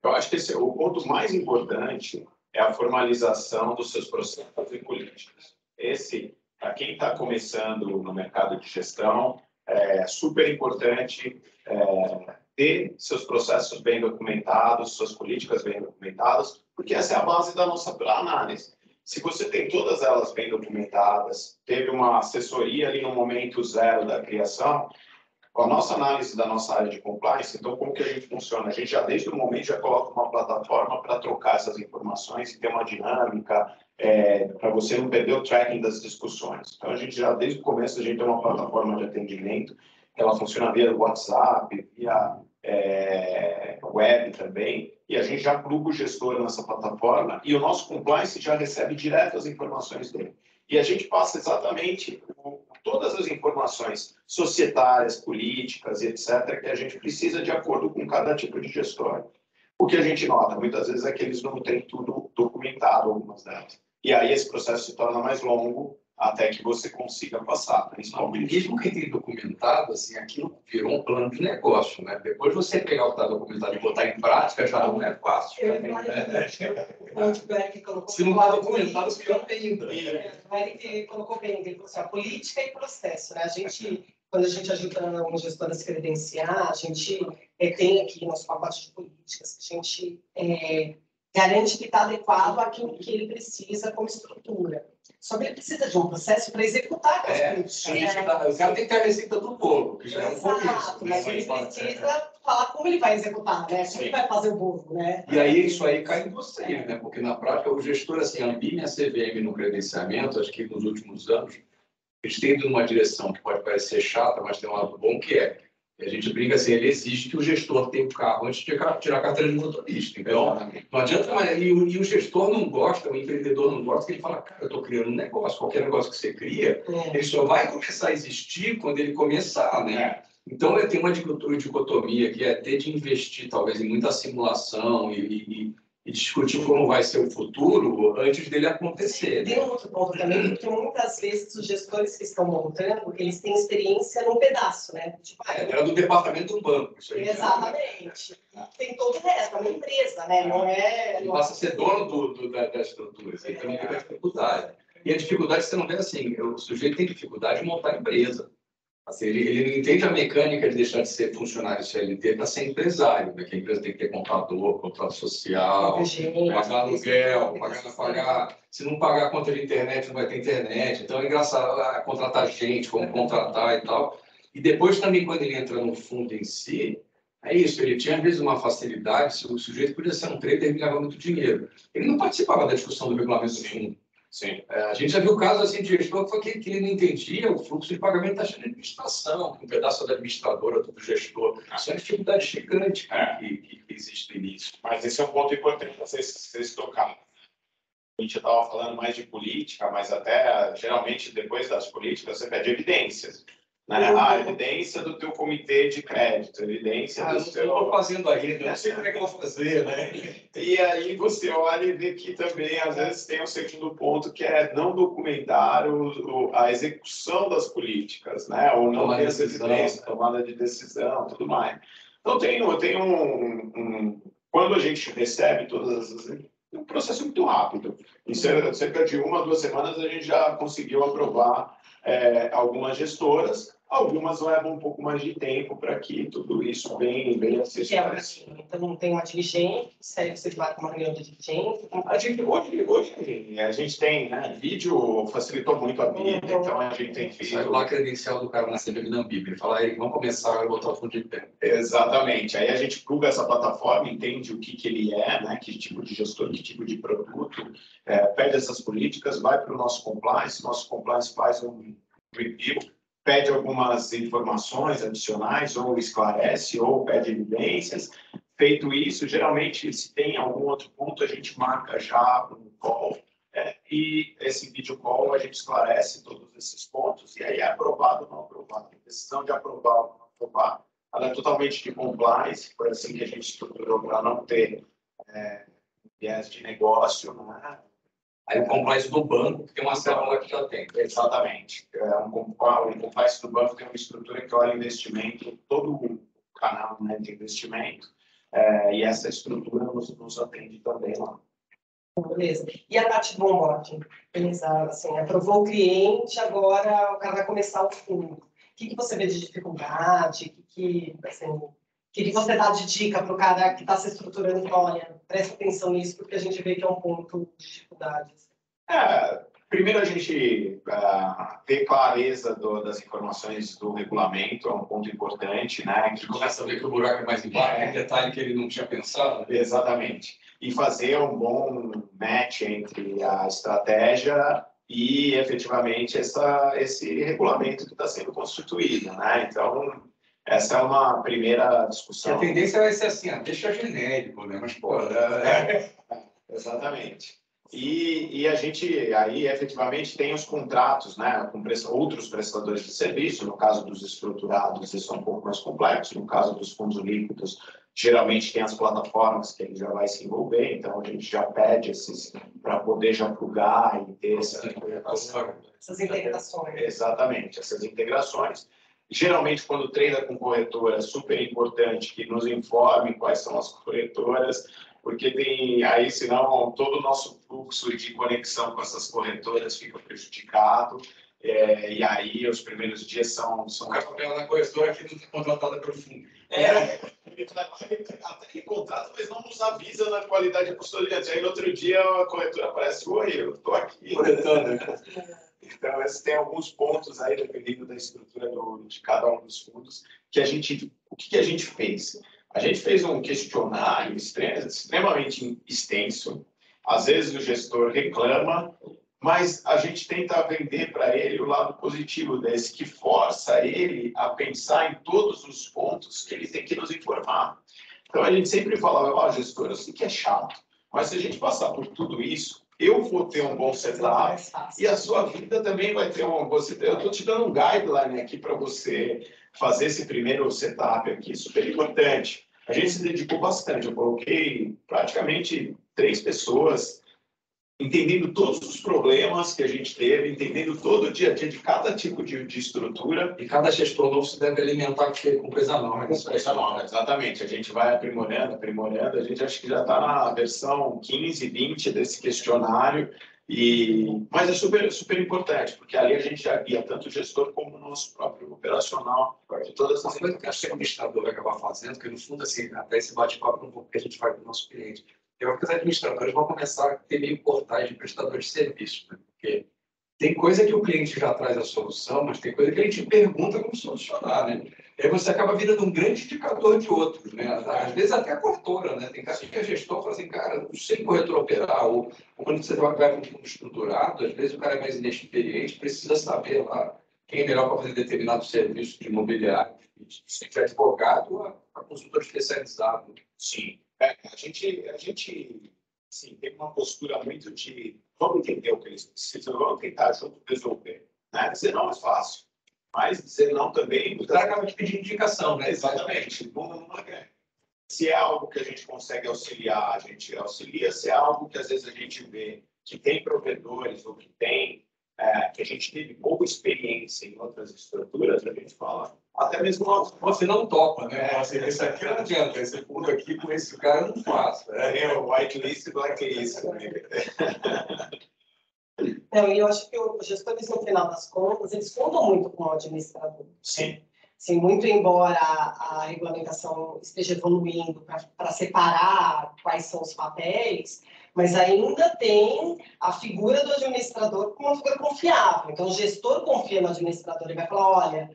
Eu acho que o ponto mais importante é a formalização dos seus processos e políticas. Esse, para quem está começando no mercado de gestão, é super importante ter seus processos bem documentados, suas políticas bem documentadas, porque essa é a base da nossa análise. Se você tem todas elas bem documentadas, teve uma assessoria ali no momento zero da criação, com a nossa análise da nossa área de compliance, então como que a gente funciona? A gente já desde o momento já coloca uma plataforma para trocar essas informações e ter uma dinâmica para você não perder o tracking das discussões. Então a gente já desde o começo a gente tem uma plataforma de atendimento, que ela funciona via WhatsApp, via web também, e a gente já pluga o gestor nessa plataforma e o nosso compliance já recebe direto as informações dele. E a gente passa exatamente todas as informações societárias, políticas e etc., que a gente precisa de acordo com cada tipo de gestor. O que a gente nota, muitas vezes, é que eles não têm tudo documentado, algumas delas. E aí esse processo se torna mais longo até que você consiga passar, principalmente. Mesmo que tenha documentado, assim, aquilo virou um plano de negócio, né? Depois você pegar o que está documentado e botar em prática, já não é fácil. Se não está documentado, pior ainda. O Eric colocou bem, ele falou assim, a política e processo, né? Quando a gente ajuda um gestor a se credenciar, a gente tem aqui nosso pacote de políticas, que a gente garante que está adequado àquilo que ele precisa como estrutura. Só que ele precisa de um processo para executar aquelas políticas. O cara tem que ter a receita do bolo, que já é um pouco isso. Mas ele precisa falar como ele vai executar, né? Como ele vai fazer o bolo, né? E aí isso aí cai em você, né? Porque na prática o gestor, assim, a Ambime e a CVM no credenciamento, acho que nos últimos anos, eles têm ido numa direção que pode parecer chata, mas tem um lado bom que é. E a gente brinca assim, ele exige que o gestor tenha o carro antes de tirar a carteira de motorista. Então, não adianta, e o gestor não gosta, o empreendedor não gosta, que ele fala, cara, eu estou criando um negócio, qualquer negócio que você cria, ele só vai começar a existir quando ele começar, né? Então, tem uma dicotomia que é ter de investir, talvez, em muita simulação e discutir como vai ser o futuro antes dele acontecer. Tem um outro ponto também, porque muitas vezes os gestores que estão montando, eles têm experiência num pedaço, né? Tipo, era do departamento do banco. Isso aí, exatamente. Tem todo o resto, é uma empresa, né? Não é... Ele passa a ser dono da estrutura. Isso aí também tem dificuldade. E a dificuldade, você não vê assim, o sujeito tem dificuldade de montar a empresa. Assim, ele não entende a mecânica de deixar de ser funcionário CLT para ser empresário, né? Que a empresa tem que ter contador, contrato social, pagar aluguel, pagar. Se não pagar a conta de internet, não vai ter internet. Então é engraçado contratar gente, como contratar e tal. E depois também, quando ele entra no fundo em si, é isso, ele tinha às vezes uma facilidade, se o sujeito podia ser um trader, ele ganhava muito dinheiro. Ele não participava da discussão do regulamento do fundo. Sim. A gente já viu casos assim, de gestor que ele não entendia o fluxo de pagamento da taxa de administração, um pedaço da administradora, do gestor. Isso é uma dificuldade gigante que existe no início. Mas esse é um ponto importante para vocês tocarem. A gente estava falando mais de política, mas até, geralmente, depois das políticas, você pede evidências. Né? A evidência do teu comitê de crédito, evidência do seu... Eu estou fazendo ainda, não sei como é que eu vou fazer, né? E aí você olha e vê que também, às vezes, tem o segundo ponto, que é não documentar a execução das políticas, né? Ou não ter essa evidência, tomada de decisão, tudo mais. Então, quando a gente recebe todas essas... É um processo muito rápido. Em cerca de 1 a 2 semanas, a gente já conseguiu aprovar algumas gestoras, Algumas levam um pouco mais de tempo para que tudo isso bem acessível. Então, tem uma dirigente, você vai com uma reunião de dirigente. Hoje a gente tem, né? Vídeo facilitou muito a vida, então a gente tem feito. Saiu lá a credencial do cara na CVM na Bíblia. Ele fala, aí, vamos começar a botar o fundo de pé. Exatamente. Aí a gente pluga essa plataforma, entende o que ele é, né? Que tipo de gestor, que tipo de produto, pede essas políticas, vai para o nosso compliance faz um review, pede algumas informações adicionais, ou esclarece, ou pede evidências. Feito isso, geralmente, se tem algum outro ponto, a gente marca já um call, e esse vídeo call a gente esclarece todos esses pontos, e aí é aprovado ou não aprovado. A decisão de aprovar ou não aprovar, ela é totalmente de compliance, foi assim que a gente estruturou para não ter viés de negócio, né? Aí o compliance do banco tem uma célula que já tem. Exatamente. O compliance do banco tem uma estrutura que olha investimento, todo o canal, né, de investimento, e essa estrutura nos atende também lá. Beleza. E a parte do onboarding? Beleza, assim, aprovou o cliente, agora o cara vai começar o fundo. O que você vê de dificuldade? O que você dá de dica para o cara que está se estruturando? Olha, presta atenção nisso, porque a gente vê que é um ponto de dificuldade. Primeiro, a gente ter clareza das informações do regulamento é um ponto importante, né? A gente começa a ver que o buraco é mais embaixo, é um detalhe que ele não tinha pensado. Exatamente. E fazer um bom match entre a estratégia e, efetivamente, esse regulamento que está sendo constituído, né? Então, essa é uma primeira discussão. E a tendência vai ser assim, deixa genérico, né? Mas, pô... Exatamente. E a gente, aí, efetivamente, tem os contratos, né, com outros prestadores de serviço. No caso dos estruturados, isso é um pouco mais complexo. No caso dos fundos líquidos, geralmente tem as plataformas que ele já vai se envolver. Então, a gente já pede esses para poder já plugar e ter essas integrações. Exatamente, essas integrações. Geralmente, quando treina com corretora, é super importante que nos informe quais são as corretoras, porque tem aí, senão, todo o nosso fluxo de conexão com essas corretoras fica prejudicado, e aí os primeiros dias são... O cara pega na corretora que não está contratada pelo fundo. Até em contrato, mas não nos avisa na qualidade de custodiante. Aí, no outro dia, a corretora aparece, oi, eu estou aqui. Então, esses tem alguns pontos aí, dependendo da estrutura de cada um dos fundos, que o que a gente fez? A gente fez um questionário extremamente extenso. Às vezes o gestor reclama, mas a gente tenta vender para ele o lado positivo desse, que força ele a pensar em todos os pontos que ele tem que nos informar. Então, a gente sempre falava, gestor, eu sei que é chato, mas se a gente passar por tudo isso, eu vou ter um bom setup e a sua vida também vai ter um bom setup. Eu estou te dando um guideline aqui para você fazer esse primeiro setup aqui, super importante. A gente se dedicou bastante, eu coloquei praticamente 3 pessoas entendendo todos os problemas que a gente teve, entendendo todo o dia a dia de cada tipo de estrutura. E cada gestor novo se deve alimentar com coisa nova. Coisa nova, exatamente. A gente vai aprimorando. A gente acha que já está na versão 15, 20 desse questionário. Mas é super, super importante, porque ali a gente já guia tanto o gestor como o nosso próprio operacional de todas essas coisas que acho que o administrador vai acabar fazendo, que no fundo, assim, até esse bate-papo um pouco que a gente faz com o nosso cliente. Eu acho que os administradores vão começar a ter meio portais de prestadores de serviço, né? Porque tem coisa que o cliente já traz a solução, mas tem coisa que ele te pergunta como solucionar, né? E aí você acaba virando um grande indicador de outros, né? Às vezes até a corretora, né? Tem casos que a gestor fala assim, cara, não sei corretor operar, ou quando você vai para um fundo estruturado, às vezes o cara é mais inexperiente, precisa saber lá quem é melhor para fazer determinado serviço de imobiliário, seja advogado a consultor especializado. Sim. A gente sim, tem uma postura muito de vamos entender o que eles precisam, vamos tentar junto resolver. Né? Dizer não é fácil, mas dizer não também... O cara acaba de pedir indicação, né? Exatamente. Se é algo que a gente consegue auxiliar, a gente auxilia. Se é algo que às vezes a gente vê que tem provedores ou que tem que a gente teve boa experiência em outras estruturas, a gente fala, até mesmo você não topa, né? Esse aqui não adianta, esse fundo aqui com esse cara eu não faço. É o whitelist e blacklist. Não, e eu acho que os gestores, no final das contas, eles contam muito com o administrador. Sim. Sim, muito embora a regulamentação esteja evoluindo para separar quais são os papéis, mas ainda tem a figura do administrador como uma figura confiável. Então, o gestor confia no administrador e vai falar, olha,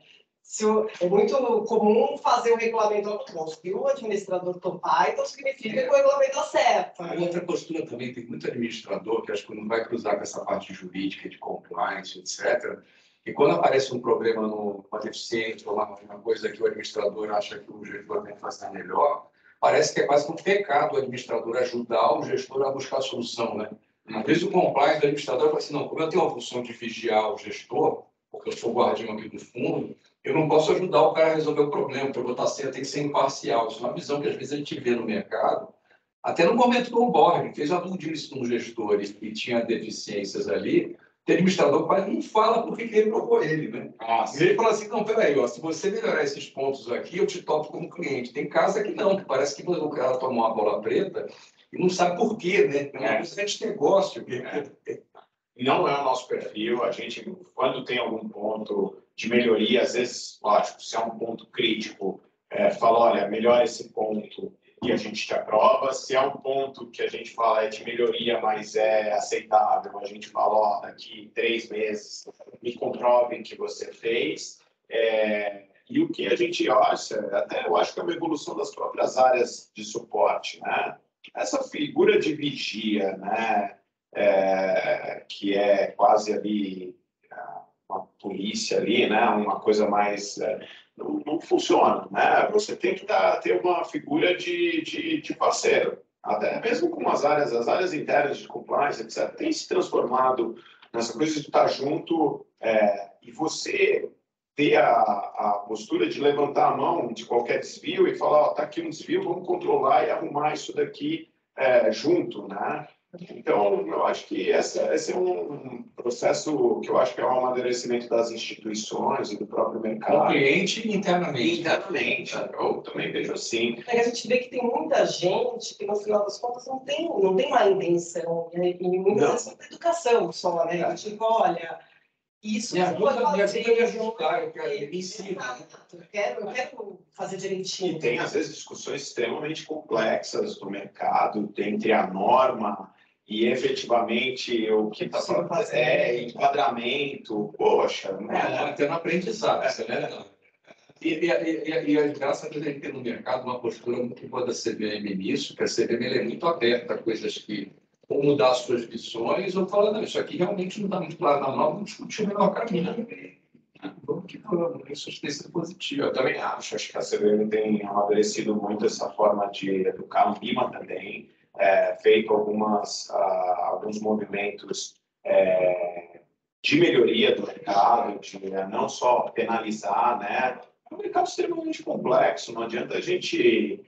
é muito comum fazer o regulamento, bom, se o administrador topar, então significa que o regulamento está certo. A outra postura também, tem muito administrador que acho que não vai cruzar com essa parte jurídica, de compliance, etc., e quando aparece um problema, uma deficiência, ou uma coisa que o administrador acha que o gestor tem que fazer melhor, parece que é quase um pecado o administrador ajudar o gestor a buscar a solução, né? Às vezes o compliance do administrador fala assim, não, como eu tenho a função de vigiar o gestor, porque eu sou o guardião aqui do fundo, eu não posso ajudar o cara a resolver o problema, para eu botar certo tem que ser imparcial. Isso é uma visão que às vezes a gente vê no mercado, até no momento do onboarding, fez algum disso com um gestor e tinha deficiências ali, o administrador quase não fala por que ele procurou ele, né? E ele fala assim, não, peraí, ó, se você melhorar esses pontos aqui, eu te topo como cliente. Tem casa que não, que parece que o cara tomou uma bola preta e não sabe por quê, né? É uma coisa de negócio. Não é o nosso perfil. A gente, quando tem algum ponto de melhoria, às vezes, lógico, se é um ponto crítico, fala, olha, melhora esse ponto e a gente te aprova. Se é um ponto que a gente fala é de melhoria, mas é aceitável, a gente fala, ó, daqui 3 meses, me comprovem que você fez. E o que a gente acha, até eu acho que é uma evolução das próprias áreas de suporte, né? Essa figura de vigia, né? Que é quase ali uma polícia ali, né? Uma coisa mais não funciona, né? Você tem que ter uma figura de parceiro, até mesmo com as áreas internas de compliance, etc. Tem se transformado nessa coisa de estar junto e você ter a postura de levantar a mão de qualquer desvio e falar, ó, tá aqui um desvio, vamos controlar e arrumar isso daqui junto, né? Então, eu acho que esse é um processo que eu acho que é um amadurecimento das instituições e do próprio mercado. O cliente internamente. Internamente, eu também vejo assim. A gente vê que tem muita gente que, no final das contas, não tem má intenção, né? E muitas vezes não tem educação só, né? Tipo, olha, isso Me ajuda a me ajudar, eu quero fazer direitinho. E tem, às vezes, discussões extremamente complexas do mercado, entre a norma e efetivamente o que está falando enquadramento, poxa, até no aprendizado, né? E a graça é que a gente tem no mercado uma postura muito boa da CVM nisso, que a CVM é muito aberta a coisas que ou mudar as suas visões, ou falar, não, isso aqui realmente não está muito claro na norma, vamos discutir o melhor caminho. Vamos que vamos, isso tem sido positivo. Eu também acho que a CVM tem amadurecido muito essa forma de educar o MIMA também, feito alguns movimentos de melhoria do mercado, de não só penalizar, né? É um mercado extremamente complexo, não adianta a gente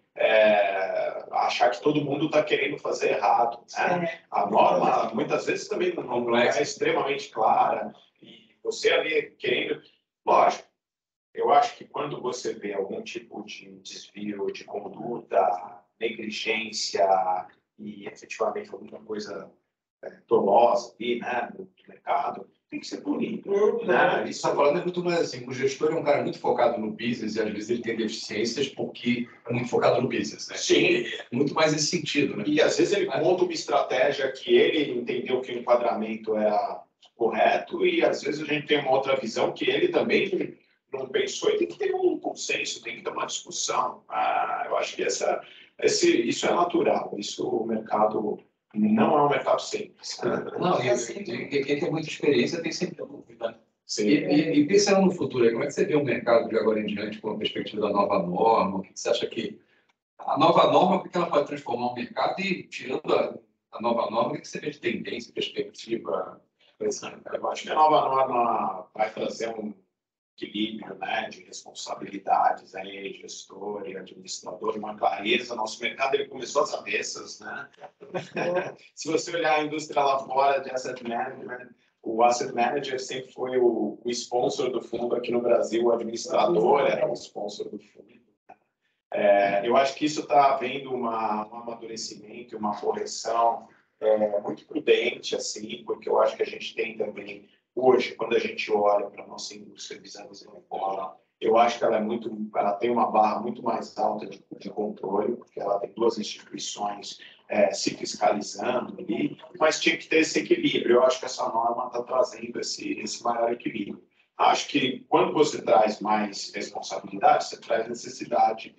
achar que todo mundo está querendo fazer errado, né? A norma, muitas vezes, também não é extremamente clara, e você ali querendo... Lógico, eu acho que quando você vê algum tipo de desvio de conduta, negligência e efetivamente alguma coisa dolosa ali, né, no mercado, tem que ser punido. Né? Isso está falando muito mais assim, o gestor é um cara muito focado no business e às vezes ele tem deficiências porque é muito focado no business, né? Sim. Muito mais nesse sentido, né? E às vezes ele monta uma estratégia que ele entendeu que o enquadramento era correto e às vezes a gente tem uma outra visão que ele também não pensou e tem que ter um consenso, tem que ter uma discussão. Eu acho que isso é natural, isso o mercado não é um mercado simples. Não, e quem tem muita experiência tem sempre dúvida. Sim. E pensando no futuro, como é que você vê o mercado de agora em diante com a perspectiva da nova norma? O que você acha que a nova norma, porque ela pode transformar o mercado e, tirando a nova norma, o que você vê de tendência, perspectiva? Eu acho que a nova norma vai trazer um equilíbrio, né, de responsabilidades aí, gestor e administrador, uma clareza. Nosso mercado ele começou às avessas, né? Se você olhar a indústria lá fora de asset management, o asset manager sempre foi o sponsor do fundo. Aqui no Brasil, o administrador era o sponsor do fundo. Eu acho que isso está havendo um amadurecimento, uma correção muito prudente, assim, porque eu acho que a gente tem também, hoje, quando a gente olha para a nossa indústria visando fora, eu acho que ela tem uma barra muito mais alta de controle, porque ela tem duas instituições se fiscalizando ali, mas tinha que ter esse equilíbrio. Eu acho que essa norma está trazendo esse maior equilíbrio. Acho que quando você traz mais responsabilidade, você traz necessidade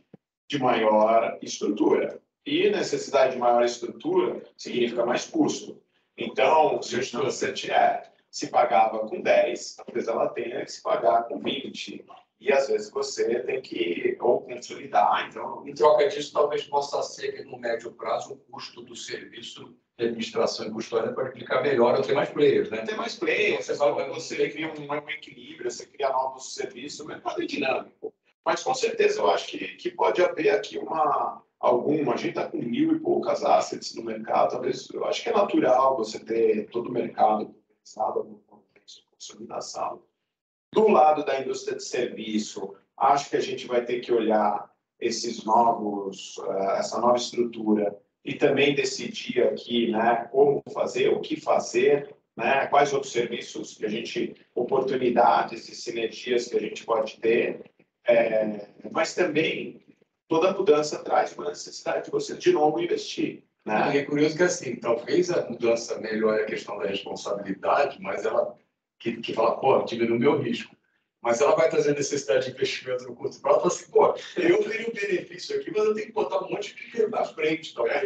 de maior estrutura. E necessidade de maior estrutura significa mais custo. Então, se o Stuttgart se pagava com 10, talvez ela tenha que se pagar com 20. E às vezes você tem que ou consolidar. Então, em troca disso, talvez possa ser que no médio prazo o custo do serviço de administração e custódia pode aplicar melhor ou ter mais players, né? Tem mais players, você cria um equilíbrio, você cria novos serviços, o mercado é dinâmico. Mas com certeza eu acho que pode haver aqui a gente está com 1.000 e poucas assets no mercado, talvez, eu acho que é natural você ter todo o mercado pensado no contexto de consolidação. Do lado da indústria de serviço, acho que a gente vai ter que olhar essa nova estrutura e também decidir aqui, né, como fazer, o que fazer, né, quais outros serviços oportunidades e sinergias que a gente pode ter, mas também toda mudança traz uma necessidade de você de novo investir. Né? É curioso que assim, talvez a mudança melhore a questão da responsabilidade, mas ela que fala, pô, diminui o meu risco. Mas ela vai trazer necessidade de investimento no curto prazo, assim, pô, eu tenho um benefício aqui, mas eu tenho que botar um monte de dinheiro na frente, talvez.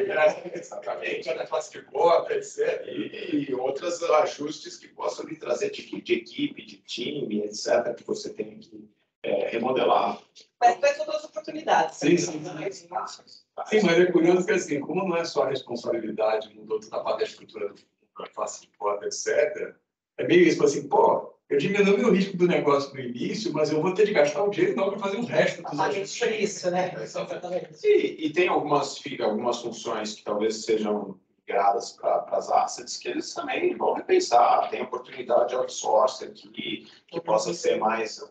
Exatamente, na classe de cota, etc. E outros ajustes que possam lhe trazer de equipe, de time, etc., que você tem que remodelar. Mas traz outras oportunidades. Sim, sim. Sim, mas é curioso que, assim, como não é só a responsabilidade, mudou toda a parte da estrutura da classe de cota, etc., é meio isso, assim, pô, eu diminuo o risco do negócio no início, mas eu vou ter de gastar o dinheiro não para fazer o resto dos ajustes. Por isso, né? Exatamente. E tem algumas funções que talvez sejam migradas para as assets, que eles também vão repensar. Tem oportunidade de outsourcing aqui, que possa ser mais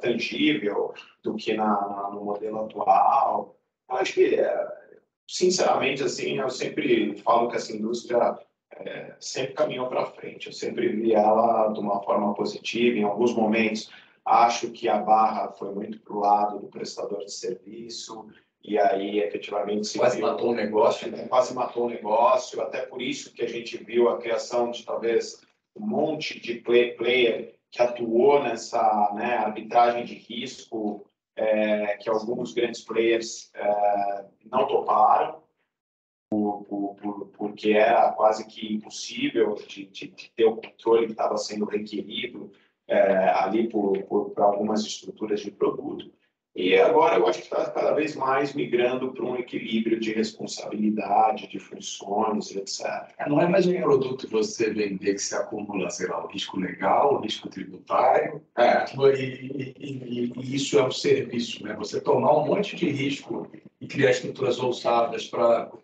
tangível do que no modelo atual. Eu acho que, sinceramente, assim, eu sempre falo que essa indústria sempre caminhou para frente. Eu sempre vi ela de uma forma positiva. Em alguns momentos, acho que a barra foi muito para o lado do prestador de serviço, e aí, efetivamente, quase matou o negócio. Quase matou o negócio. Até por isso que a gente viu a criação de, talvez, um monte de player que atuou nessa arbitragem de risco, que alguns grandes players não toparam, porque era quase que impossível de ter o controle que estava sendo requerido ali por algumas estruturas de produto. E agora eu acho que está cada vez mais migrando para um equilíbrio de responsabilidade, de funções, etc. Não é mais um produto você vender que se acumula, sei lá, o risco legal, o risco tributário, e isso é um serviço, né? Você tomar um monte de risco e criar estruturas ousadas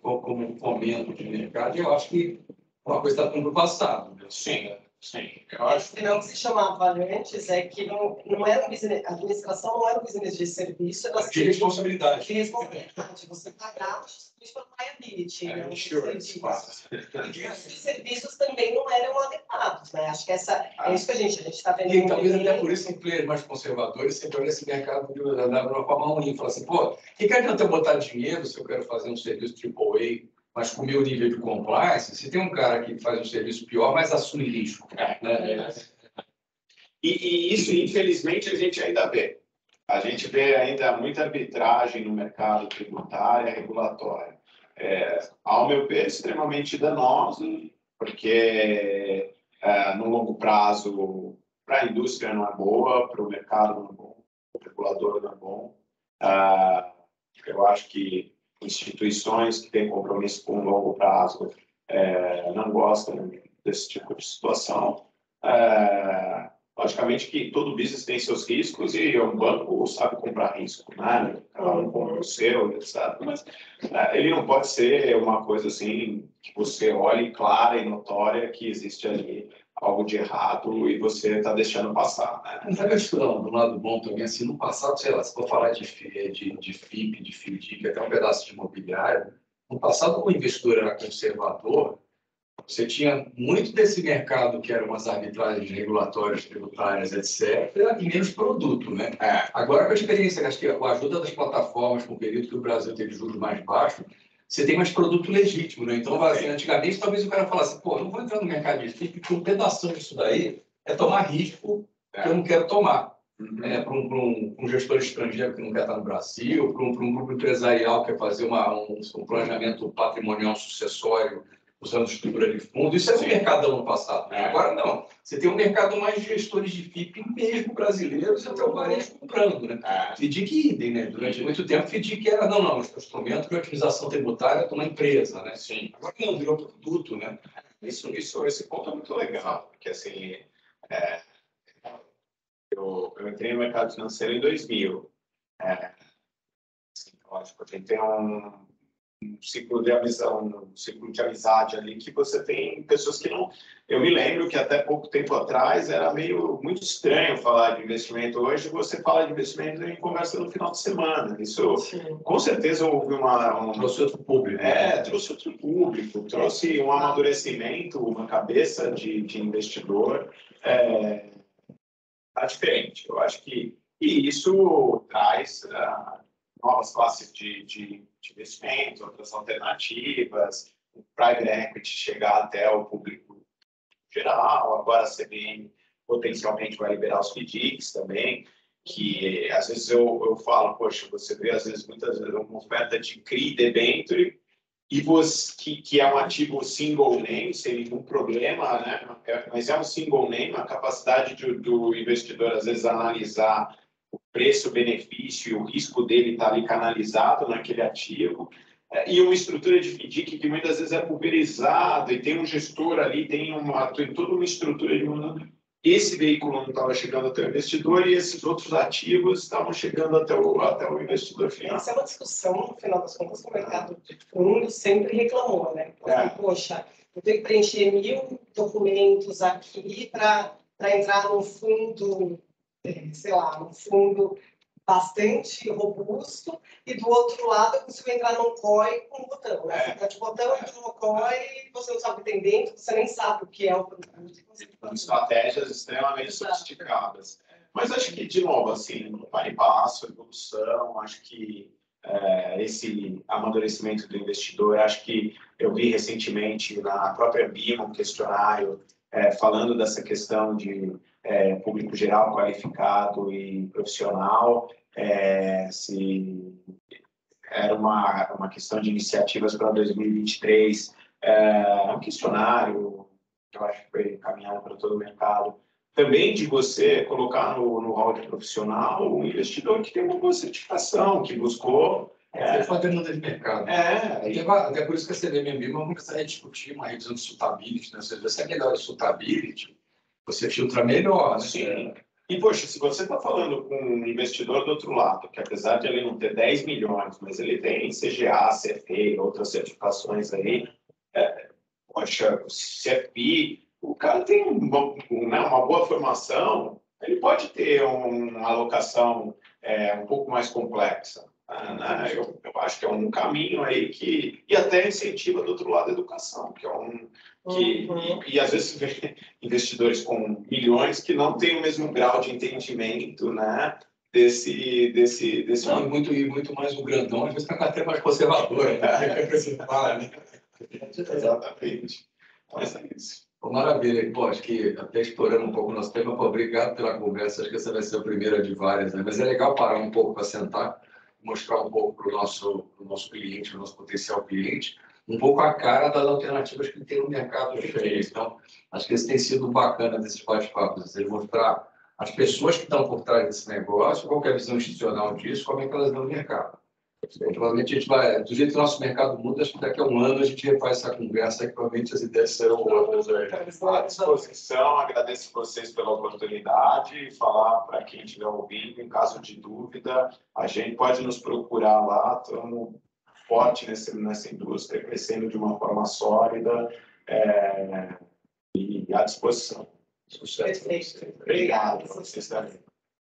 como um fomento de mercado, eu acho que uma coisa está tudo passado. Né? Sim. Eu acho que não se chamava antes que não era um business, a administração não era um business de serviço, era de responsabilidade. De responsabilidade. Você pagava para liability. Né? Insurance. E os serviços também não eram adequados, né? Acho que é isso que a gente está vendo. E talvez até por isso um player mais conservador sempre olha esse mercado de uma forma ruim, fala assim, pô, o que adianta eu botar dinheiro se eu quero fazer um serviço AAA, mas com o meu nível de compliance, se tem um cara que faz um serviço pior, mas assume risco. Né? E isso, infelizmente, a gente ainda vê. A gente vê ainda muita arbitragem no mercado tributário e regulatório. Ao meu ver, extremamente danoso, porque no longo prazo, para a indústria não é boa, para o mercado não é bom, para o regulador não é bom. Eu acho que instituições que têm compromisso com o longo prazo não gostam desse tipo de situação. Logicamente que todo business tem seus riscos e um banco sabe comprar risco, né? Cada um compra o seu, etc. Mas ele não pode ser uma coisa assim que você olhe clara e notória que existe ali algo de errado e você está deixando passar. Né? Mas a questão do lado bom também, assim, no passado, sei lá, se for falar de FIP, de FIDIC, até um pedaço de imobiliário, no passado, como o investidor era conservador, Você tinha muito desse mercado que eram umas arbitragens regulatórias, tributárias, etc., e menos produto, né? Agora, com a experiência, acho que a ajuda das plataformas, com o período que o Brasil teve juros mais baixos, você tem mais produto legítimo, né? Então, assim, antigamente, talvez o cara falasse, pô, não vou entrar no mercado de FIP, porque um pedaço disso daí é tomar risco que eu não quero tomar. Para um gestor estrangeiro que não quer estar no Brasil, para um grupo empresarial que quer fazer um planejamento patrimonial sucessório usando estrutura de fundo. Isso era o mercado do ano passado. Agora não. Você tem um mercado mais de gestores de FIP, mesmo brasileiros, até o varejo comprando. Né? FDIC idem, né? Durante muito tempo, FDIC era, não, instrumento de otimização tributária de uma empresa. Né? Sim. Agora não, virou produto. Né? Esse ponto é muito legal, porque assim, eu entrei no mercado financeiro em 2000. Assim, lógico, a gente tem um ciclo de amizade ali, que você tem pessoas que não... Eu me lembro que até pouco tempo atrás era muito estranho falar de investimento. Hoje você fala de investimento em conversa no final de semana. Isso, com certeza, houve trouxe outro público. Trouxe outro público, trouxe um amadurecimento, uma cabeça de investidor diferente. Eu acho que isso traz novas classes de investimento, outras alternativas, o private equity chegar até o público geral, agora a CVM potencialmente vai liberar os FDICs também, que às vezes eu falo, poxa, você vê muitas vezes uma oferta de CRI, debenture, e que é um ativo single name, sem nenhum problema, né? Mas é um single name, a capacidade do investidor às vezes analisar o preço-benefício e o risco dele estar ali canalizado naquele ativo, e uma estrutura de FDIC que muitas vezes é pulverizada e tem um gestor ali, tem toda uma estrutura de esse veículo não estava chegando até o investidor e esses outros ativos estavam chegando até o investidor final. Essa é uma discussão, no final das contas, que o mercado de fundos sempre reclamou, né? Porque, poxa, eu tenho que preencher 1000 documentos aqui para entrar num fundo, sei lá, um fundo bastante robusto, e do outro lado eu consigo entrar num COI com um botão, né? Você tá de botão, entra no COI, você não sabe o que tem dentro, você nem sabe o que é o produto. Estratégias extremamente sofisticadas. Mas acho que, de novo, assim, para e passo, evolução, acho que esse amadurecimento do investidor, acho que eu vi recentemente na própria BIMA um questionário falando dessa questão de público geral qualificado e profissional, se era uma questão de iniciativas para 2023, um questionário que eu acho que foi encaminhado para todo o mercado, também de você colocar no hall de profissional um investidor que tem uma boa certificação, que buscou... Você foi demanda de mercado. Até por isso que a CVM vamos começar a discutir uma revisão de suitability, né? Se você é melhor de suitability, você filtra melhor. Né? Sim. E, poxa, se você está falando com um investidor do outro lado, que apesar de ele não ter 10 milhões, mas ele tem CGA, CFA, outras certificações aí, poxa, CFP, o cara tem uma boa formação, ele pode ter uma alocação um pouco mais complexa. Né? Eu acho que é um caminho aí e até incentiva do outro lado a educação, que é e às vezes investidores com milhões que não têm o mesmo grau de entendimento, né? desse não, muito mais o grandão, às vezes tem uma carteira mais conservadora, né? Exatamente. Mas é isso. Maravilha. Pô, acho que até explorando um pouco o nosso tema, pô, obrigado pela conversa. Acho que essa vai ser a primeira de várias, né? Mas é legal parar um pouco para sentar, mostrar um pouco para o nosso cliente, o nosso potencial cliente, um pouco a cara das alternativas que tem no mercado diferente. Então, acho que esse tem sido bacana desses bate-papos, ele mostrar as pessoas que estão por trás desse negócio, qual é a visão institucional disso, como é que elas vão no mercado. Provavelmente a gente vai, do jeito que o nosso mercado muda, acho que daqui a um ano a gente refaz essa conversa e provavelmente as ideias serão outras. À disposição, agradeço vocês pela oportunidade e falar para quem estiver ouvindo, em caso de dúvida, a gente pode nos procurar lá, estamos forte nessa indústria, crescendo de uma forma sólida e à disposição. Sucesso. Perfeito. Obrigado. Vocês também.